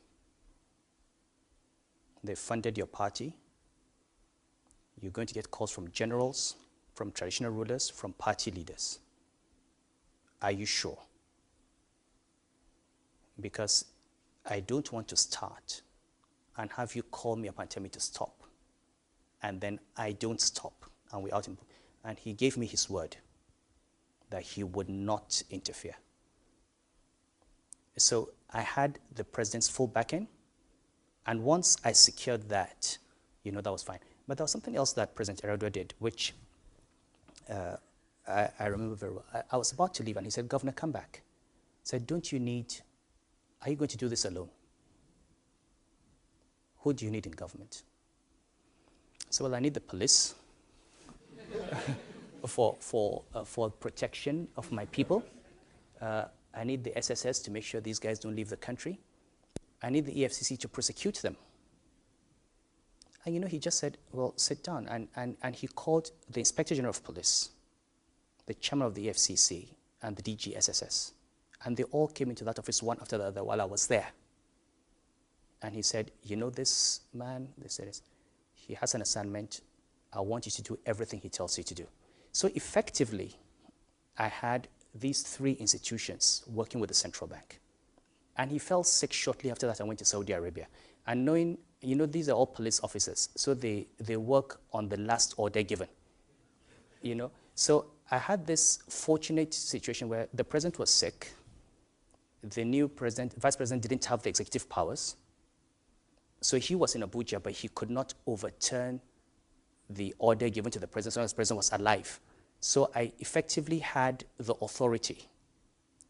They funded your party. You're going to get calls from generals, from traditional rulers, from party leaders. Are you sure? Because I don't want to start and have you call me up and tell me to stop. And then I don't stop, and we're out. And he gave me his word that he would not interfere. So I had the president's full backing, and once I secured that, that was fine. But there was something else that President Erdogan did, which I remember very well. I was about to leave, and he said, Governor, come back. I said, are you going to do this alone? Who do you need in government? So, well, I need the police for protection of my people. I need the SSS to make sure these guys don't leave the country. I need the EFCC to prosecute them. And you know, he just said, well, sit down. And he called the Inspector General of Police, the chairman of the EFCC, and the DG SSS. And they all came into that office one after the other while I was there. And he said, you know this man? They said, he has an assignment. I want you to do everything he tells you to do. So effectively, I had these three institutions working with the central bank. And he fell sick shortly after that. I went to Saudi Arabia. And knowing, you know, these are all police officers, so they work on the last order given, you know. So I had this fortunate situation where the president was sick. The new vice president didn't have the executive powers. So he was in Abuja, but he could not overturn the order given to the president as long as the president was alive. So I effectively had the authority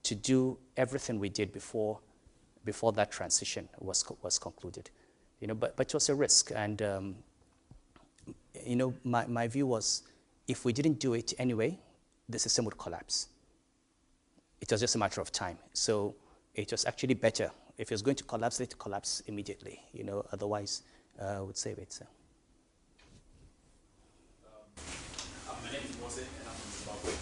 to do everything we did before that transition was concluded. You know, but it was a risk. And, you know, my view was if we didn't do it anyway, the system would collapse. It was just a matter of time. So it was actually better. If it was going to collapse, let it collapse immediately. You know, otherwise, I would save it. So. My name is Mose, and I'm from Zimbabwe.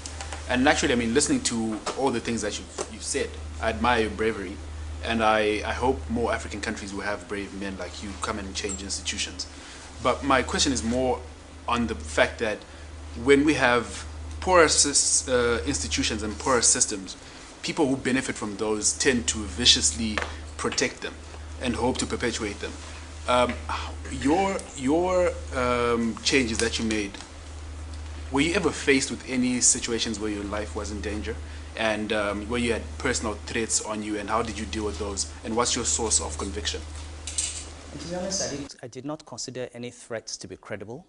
And naturally, I mean, listening to all the things that you've said, I admire your bravery. And I hope more African countries will have brave men like you come and change institutions. But my question is more on the fact that when we have poorer institutions and poorer systems, people who benefit from those tend to viciously protect them and hope to perpetuate them. Your changes that you made, were you ever faced with any situations where your life was in danger? And where you had personal threats on you, and how did you deal with those? And what's your source of conviction? And to be honest, I did not consider any threats to be credible.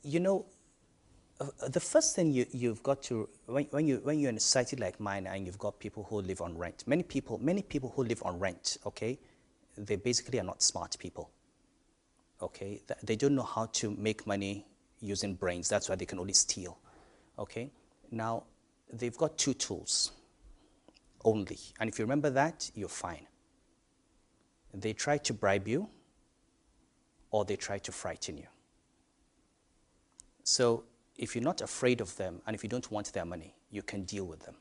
You know, the first thing you've got to, when you're in a society like mine and you've got people who live on rent, many people who live on rent, okay, they basically are not smart people. Okay, they don't know how to make money using brains. That's why they can only steal. Okay, now they've got two tools only, and if you remember that, you're fine. They try to bribe you, or they try to frighten you. So if you're not afraid of them, and if you don't want their money, you can deal with them.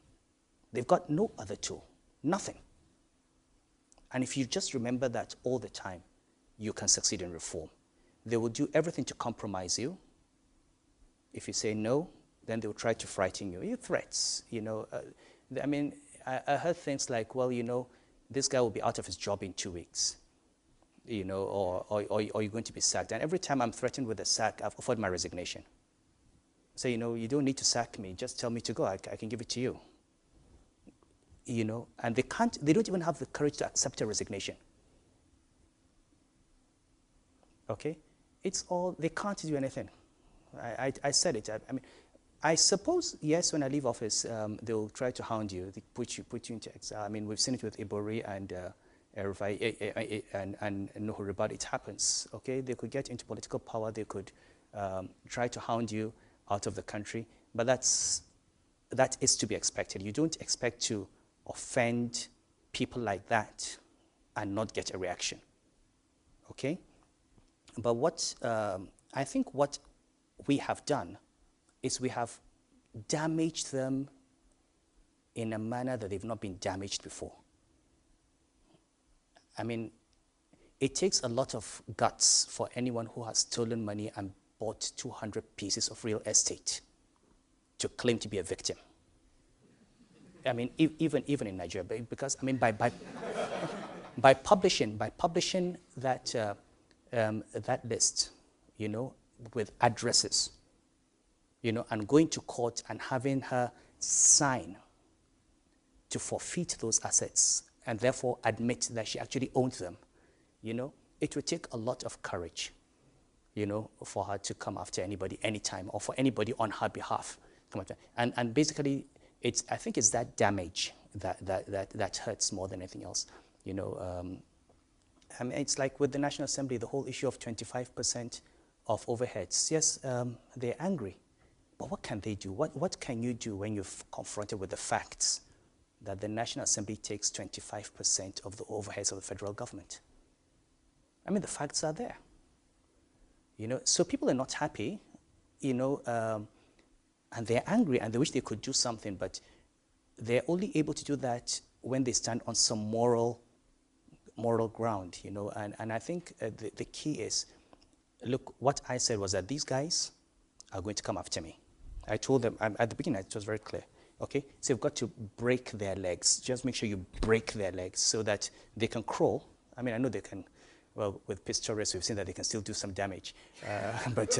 They've got no other tool, nothing. And if you just remember that all the time, you can succeed in reform. They will do everything to compromise you. If you say no, then they will try to frighten you. Your threats, you know. I mean, I heard things like, well, you know, this guy will be out of his job in 2 weeks, you know, or you're going to be sacked. And every time I'm threatened with a sack, I've offered my resignation. So, you know, you don't need to sack me. Just tell me to go. I can give it to you. You know, and they don't even have the courage to accept a resignation. Okay? It's all, they can't do anything. I said it. I mean, I suppose, yes, when I leave office, they'll try to hound you. They put you into exile. I mean, we've seen it with Ibori and Erufai and Nuhuru, but it happens, okay? They could get into political power. They could try to hound you out of the country, but that is to be expected. You don't expect to offend people like that and not get a reaction, okay? But what I think what we have done is we have damaged them in a manner that they've not been damaged before. I mean, it takes a lot of guts for anyone who has stolen money and bought 200 pieces of real estate to claim to be a victim. I mean, even in Nigeria, because I mean, by publishing that that list, you know, with addresses, you know, and going to court and having her sign to forfeit those assets and therefore admit that she actually owned them, you know, it would take a lot of courage, you know, for her to come after anybody anytime or for anybody on her behalf. And basically, I think it's that damage that hurts more than anything else, you know. I mean, it's like with the National Assembly, the whole issue of 25% of overheads. Yes, they're angry, but what can they do? What can you do when you're confronted with the facts that the National Assembly takes 25% of the overheads of the federal government? I mean, the facts are there. You know, so people are not happy, you know, and they're angry and they wish they could do something, but they're only able to do that when they stand on some moral ground, you know. And I think the key is, look, what I said was that these guys are going to come after me. I told them at the beginning, it was very clear. Okay, so you've got to break their legs. Just make sure you break their legs so that they can crawl. I mean, I know they can. Well, with Pistorius, we've seen that they can still do some damage. But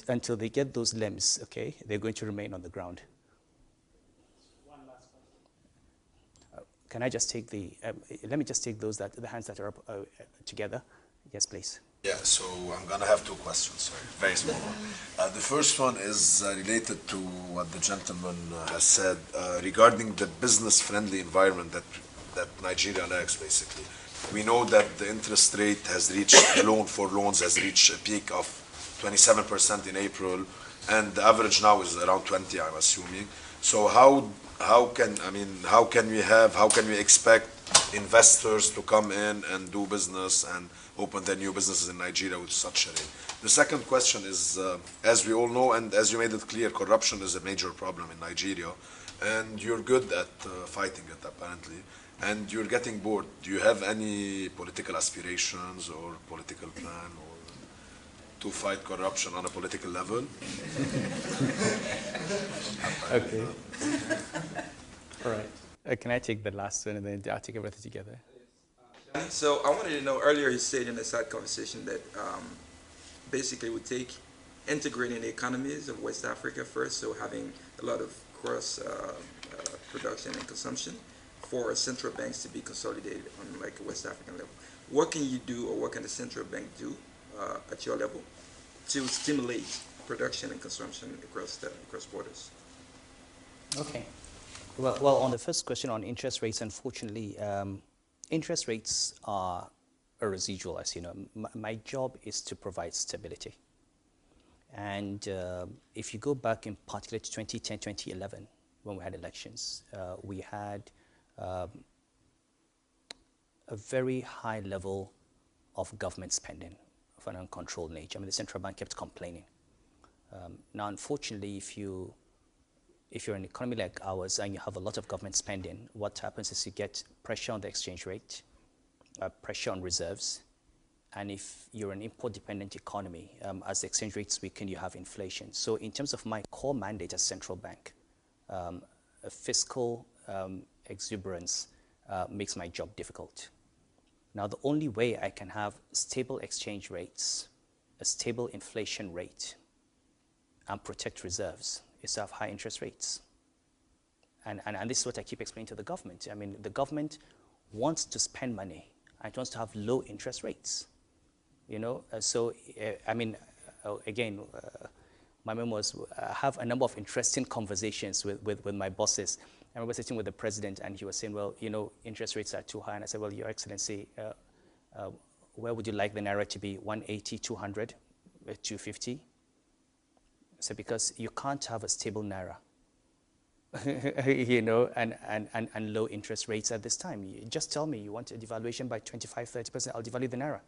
until they get those limbs, okay, they're going to remain on the ground. One last question. Can I just take the, let me just take those, the hands that are up together. Yes, please. Yeah, so I'm going to have two questions, sorry, very small one. The first one is related to what the gentleman has said regarding the business-friendly environment that Nigeria lacks, basically. We know that the interest rate has reached, loans has reached a peak of 27% in April, and the average now is around 20, I'm assuming. So how can we expect investors to come in and do business and open their new businesses in Nigeria with such a rate? The second question is, as we all know, and as you made it clear, corruption is a major problem in Nigeria, and you're good at fighting it, apparently, and you're getting bored. Do you have any political aspirations or political plan or to fight corruption on a political level? Okay. All right. Can I take the last one and then I'll take everything together? So I wanted to know, earlier you said in the side conversation that basically we take integrating the economies of West Africa first, so having a lot of cross production and consumption for central banks to be consolidated on like a West African level. What can you do, or what can the central bank do at your level to stimulate production and consumption across borders? Okay. Well, on the first question on interest rates, unfortunately, interest rates are a residual, as you know. My job is to provide stability. And if you go back in particular to 2010, 2011, when we had elections, we had a very high level of government spending of an uncontrolled nature. I mean, the central bank kept complaining. Now, unfortunately, if you're an economy like ours and you have a lot of government spending, what happens is you get pressure on the exchange rate, pressure on reserves, and if you're an import-dependent economy, as the exchange rates weaken, you have inflation. So in terms of my core mandate as central bank, a fiscal exuberance makes my job difficult. Now, the only way I can have stable exchange rates, a stable inflation rate, and protect reserves is to have high interest rates. And this is what I keep explaining to the government. I mean, the government wants to spend money and it wants to have low interest rates. You know, again, my memo was, I have a number of interesting conversations with my bosses. I remember sitting with the president and he was saying, well, you know, interest rates are too high. And I said, well, Your Excellency, where would you like the Naira to be? 180, 200, 250? I said, because you can't have a stable Naira, you know, and low interest rates at this time. You just tell me you want a devaluation by 25, 30%, I'll devalue the Naira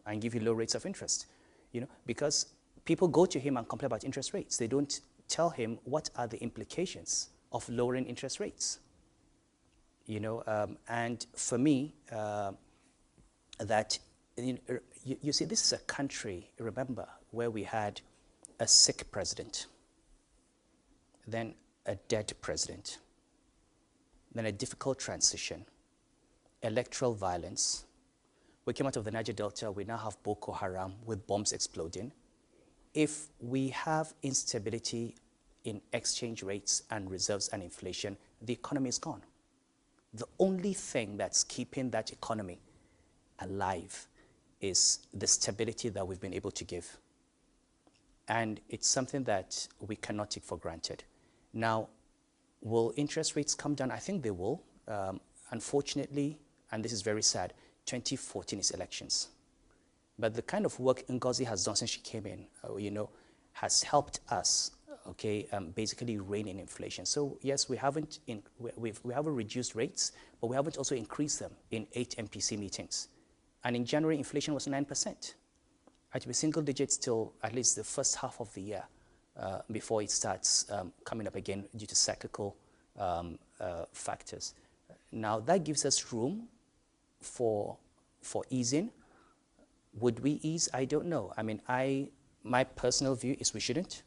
and give you low rates of interest, you know, because people go to him and complain about interest rates. They don't tell him what are the implications of lowering interest rates, you know. And for me, that, you see, this is a country, remember, where we had a sick president, then a dead president, then a difficult transition, electoral violence. We came out of the Niger Delta, we now have Boko Haram with bombs exploding. If we have instability in exchange rates and reserves and inflation, the economy is gone. The only thing that's keeping that economy alive is the stability that we've been able to give. And it's something that we cannot take for granted. Now, will interest rates come down? I think they will. Unfortunately, and this is very sad, 2014 is elections. But the kind of work Ngozi has done since she came in, has helped us, basically rein in inflation. So yes, we haven't reduced rates, but we haven't also increased them in 8 MPC meetings. And in January, inflation was 9%. It will be single digits till at least the first half of the year before it starts coming up again due to cyclical factors. Now, that gives us room for easing. Would we ease? I don't know. I mean, my personal view is we shouldn't,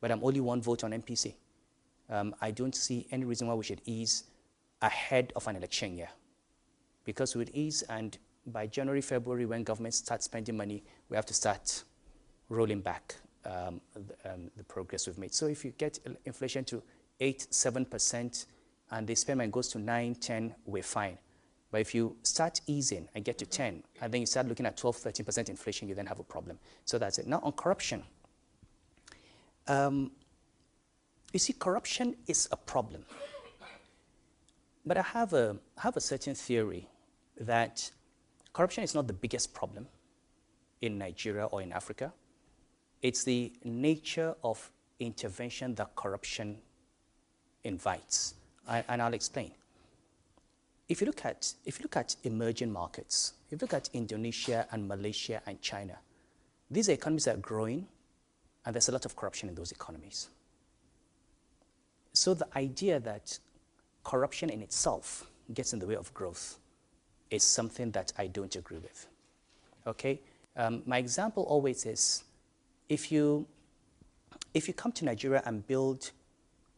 but I'm only one vote on MPC. I don't see any reason why we should ease ahead of an election year. Because we'd ease, and by January, February, when governments start spending money, we have to start rolling back the progress we've made. So if you get inflation to 8, 7%, and the spend money goes to 9, 10, we're fine. But if you start easing and get to 10, and then you start looking at 12, 13% inflation, you then have a problem. So that's it. Now on corruption. You see, corruption is a problem. But I have a certain theory that corruption is not the biggest problem in Nigeria or in Africa. It's the nature of intervention that corruption invites. And I'll explain. If you look at emerging markets, if you look at Indonesia and Malaysia and China, these are economies that are growing, and there's a lot of corruption in those economies. So the idea that corruption in itself gets in the way of growth is something that I don't agree with. Okay? My example always is, if you come to Nigeria and build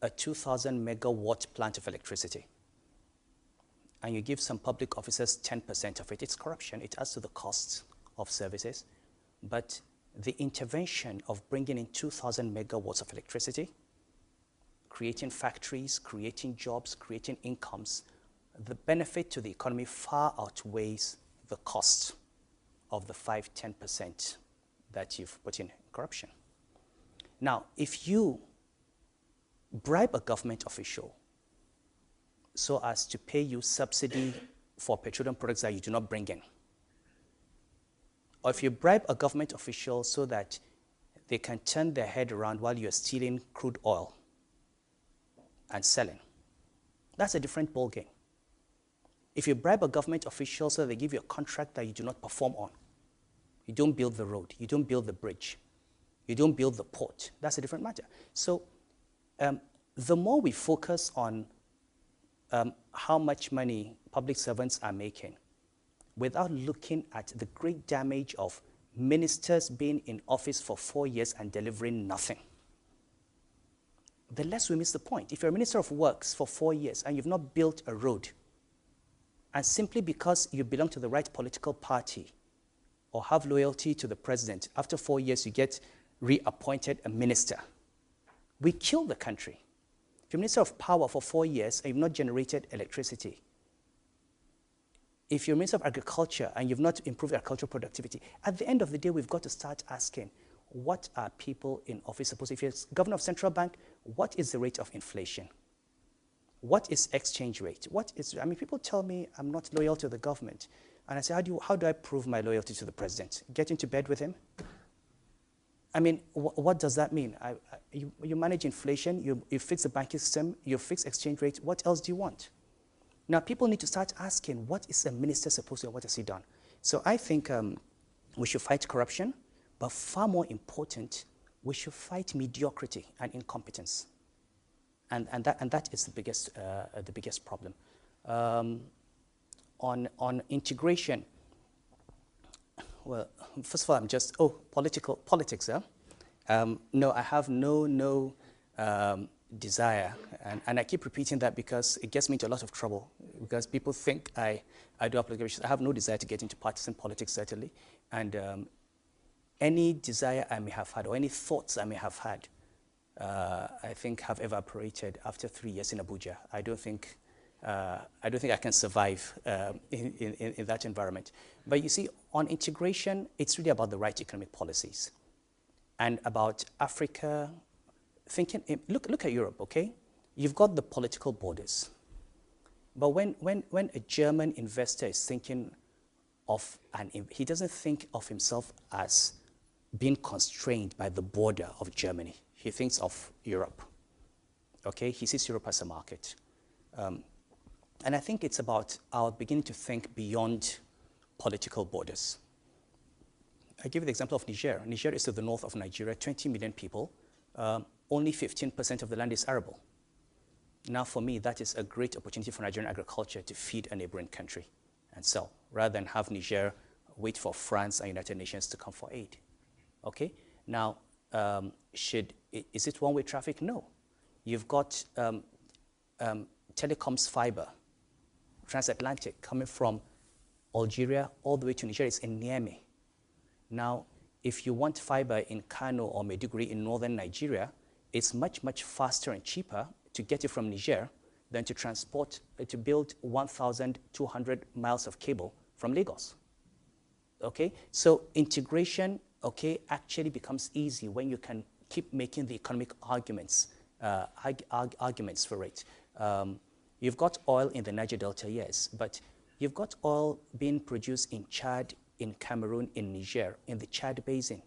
a 2,000 megawatt plant of electricity, and you give some public officers 10% of it, it's corruption. It adds to the cost of services. But the intervention of bringing in 2,000 megawatts of electricity, creating factories, creating jobs, creating incomes, the benefit to the economy far outweighs the cost of the 5, 10% that you've put in corruption. Now, if you bribe a government official so as to pay you subsidy for petroleum products that you do not bring in, or if you bribe a government official so that they can turn their head around while you're stealing crude oil and selling, that's a different ballgame. If you bribe a government official so they give you a contract that you do not perform on, you don't build the road, you don't build the bridge, you don't build the port, that's a different matter. So the more we focus on how much money public servants are making, without looking at the great damage of ministers being in office for 4 years and delivering nothing, the less we miss the point. If you're a minister of works for 4 years and you've not built a road, and simply because you belong to the right political party or have loyalty to the president, after 4 years you get reappointed a minister, we kill the country. If you're minister of power for 4 years and you've not generated electricity, if you're minister of agriculture and you've not improved agricultural productivity, at the end of the day, we've got to start asking, what are people in office supposed to do? If you're governor of central bank, what is the rate of inflation? What is exchange rate? People tell me I'm not loyal to the government. And I say, how do I prove my loyalty to the president? Get into bed with him? I mean, what does that mean? You manage inflation, you fix the banking system, you fix exchange rate, what else do you want? Now, people need to start asking, what is a minister supposed to do, what has he done? So I think we should fight corruption, but far more important, we should fight mediocrity and incompetence. And that is the biggest problem. On integration, well, first of all, I'm just, politics, huh? No, I have no desire, and I keep repeating that because it gets me into a lot of trouble, because people think I do applications. I have no desire to get into partisan politics, certainly, and any desire I may have had, or any thoughts I may have had, I think have evaporated after 3 years in Abuja. I don't think I can survive in that environment. But you see, on integration, it's really about the right economic policies and about Africa thinking. Look at Europe, okay? You've got the political borders. But when a German investor is thinking he doesn't think of himself as being constrained by the border of Germany. He thinks of Europe. Okay, he sees Europe as a market. And I think it's about our beginning to think beyond political borders. I give you the example of Niger. Niger is to the north of Nigeria, 20 million people. Only 15% of the land is arable. Now, for me, that is a great opportunity for Nigerian agriculture to feed a neighboring country and sell, rather than have Niger wait for France and United Nations to come for aid. Okay? Now, is it one-way traffic? No. You've got telecoms fiber, transatlantic, coming from Algeria all the way to Nigeria. It's in Niamey. Now, if you want fiber in Kano or Maiduguri in northern Nigeria, it's much, much faster and cheaper to get it from Niger than to transport, to build 1,200 miles of cable from Lagos. Okay? So integration, okay, actually becomes easy when you can keep making the economic arguments, arguments for it. You've got oil in the Niger Delta, yes, but you've got oil being produced in Chad, in Cameroon, in Niger, in the Chad Basin,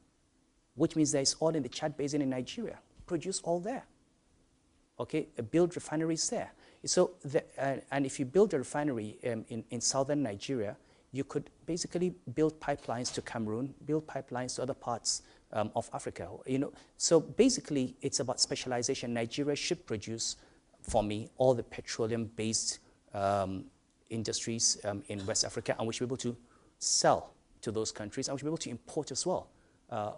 which means there's oil in the Chad Basin in Nigeria. Produce all there. Okay, build refineries there. So, and if you build a refinery in southern Nigeria, you could basically build pipelines to Cameroon, build pipelines to other parts of Africa. You know, so basically, it's about specialization. Nigeria should produce, for me, all the petroleum-based industries in West Africa, and we should be able to sell to those countries, and we should be able to import as well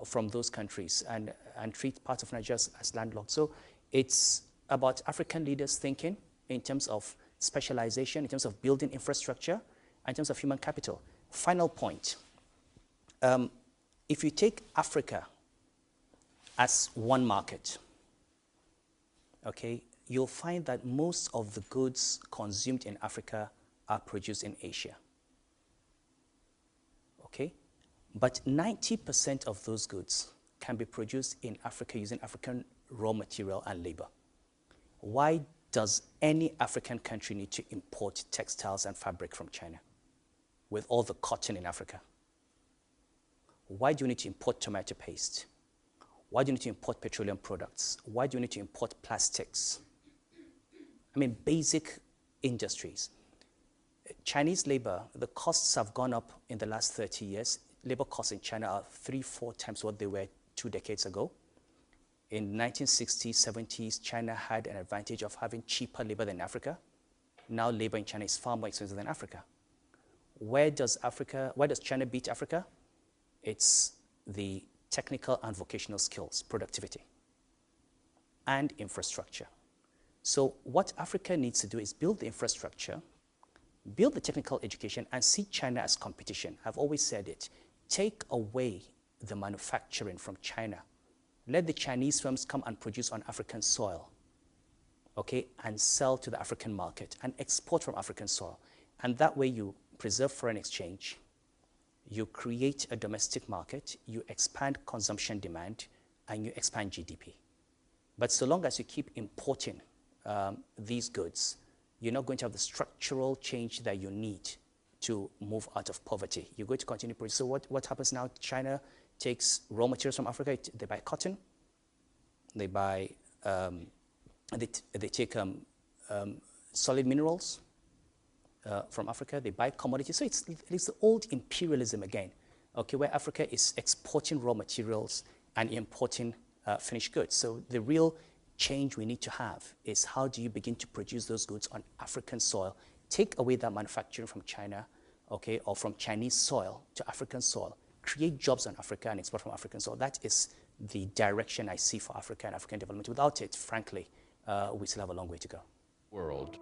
from those countries and treat parts of Nigeria as landlocked. So it's about African leaders thinking in terms of specialization, in terms of building infrastructure, in terms of human capital. Final point. If you take Africa as one market, okay, you'll find that most of the goods consumed in Africa are produced in Asia. Okay? But 90% of those goods can be produced in Africa using African raw material and labor. Why does any African country need to import textiles and fabric from China with all the cotton in Africa? Why do you need to import tomato paste? Why do you need to import petroleum products? Why do you need to import plastics? I mean, basic industries. Chinese labor, the costs have gone up in the last 30 years. Labor costs in China are 3-4 times what they were 2 decades ago. In 1960s, 70s, China had an advantage of having cheaper labor than Africa. Now labor in China is far more expensive than Africa. Where does China beat Africa? It's the technical and vocational skills, productivity, and infrastructure. So what Africa needs to do is build the infrastructure, build the technical education, and see China as competition. I've always said it. Take away the manufacturing from China. Let the Chinese firms come and produce on African soil, okay, and sell to the African market and export from African soil. And that way you preserve foreign exchange, you create a domestic market, you expand consumption demand, and you expand GDP. But so long as you keep importing these goods, you're not going to have the structural change that you need to move out of poverty. You're going to continue to produce. So what happens now? China takes raw materials from Africa. They buy cotton. They buy, they take solid minerals from Africa. They buy commodities. So it's the old imperialism again, okay, where Africa is exporting raw materials and importing finished goods. So the real change we need to have is how do you begin to produce those goods on African soil, take away that manufacturing from China, okay, or from Chinese soil to African soil, create jobs on Africa and export from African soil. That is the direction I see for Africa and African development. Without it, frankly, we still have a long way to go. World.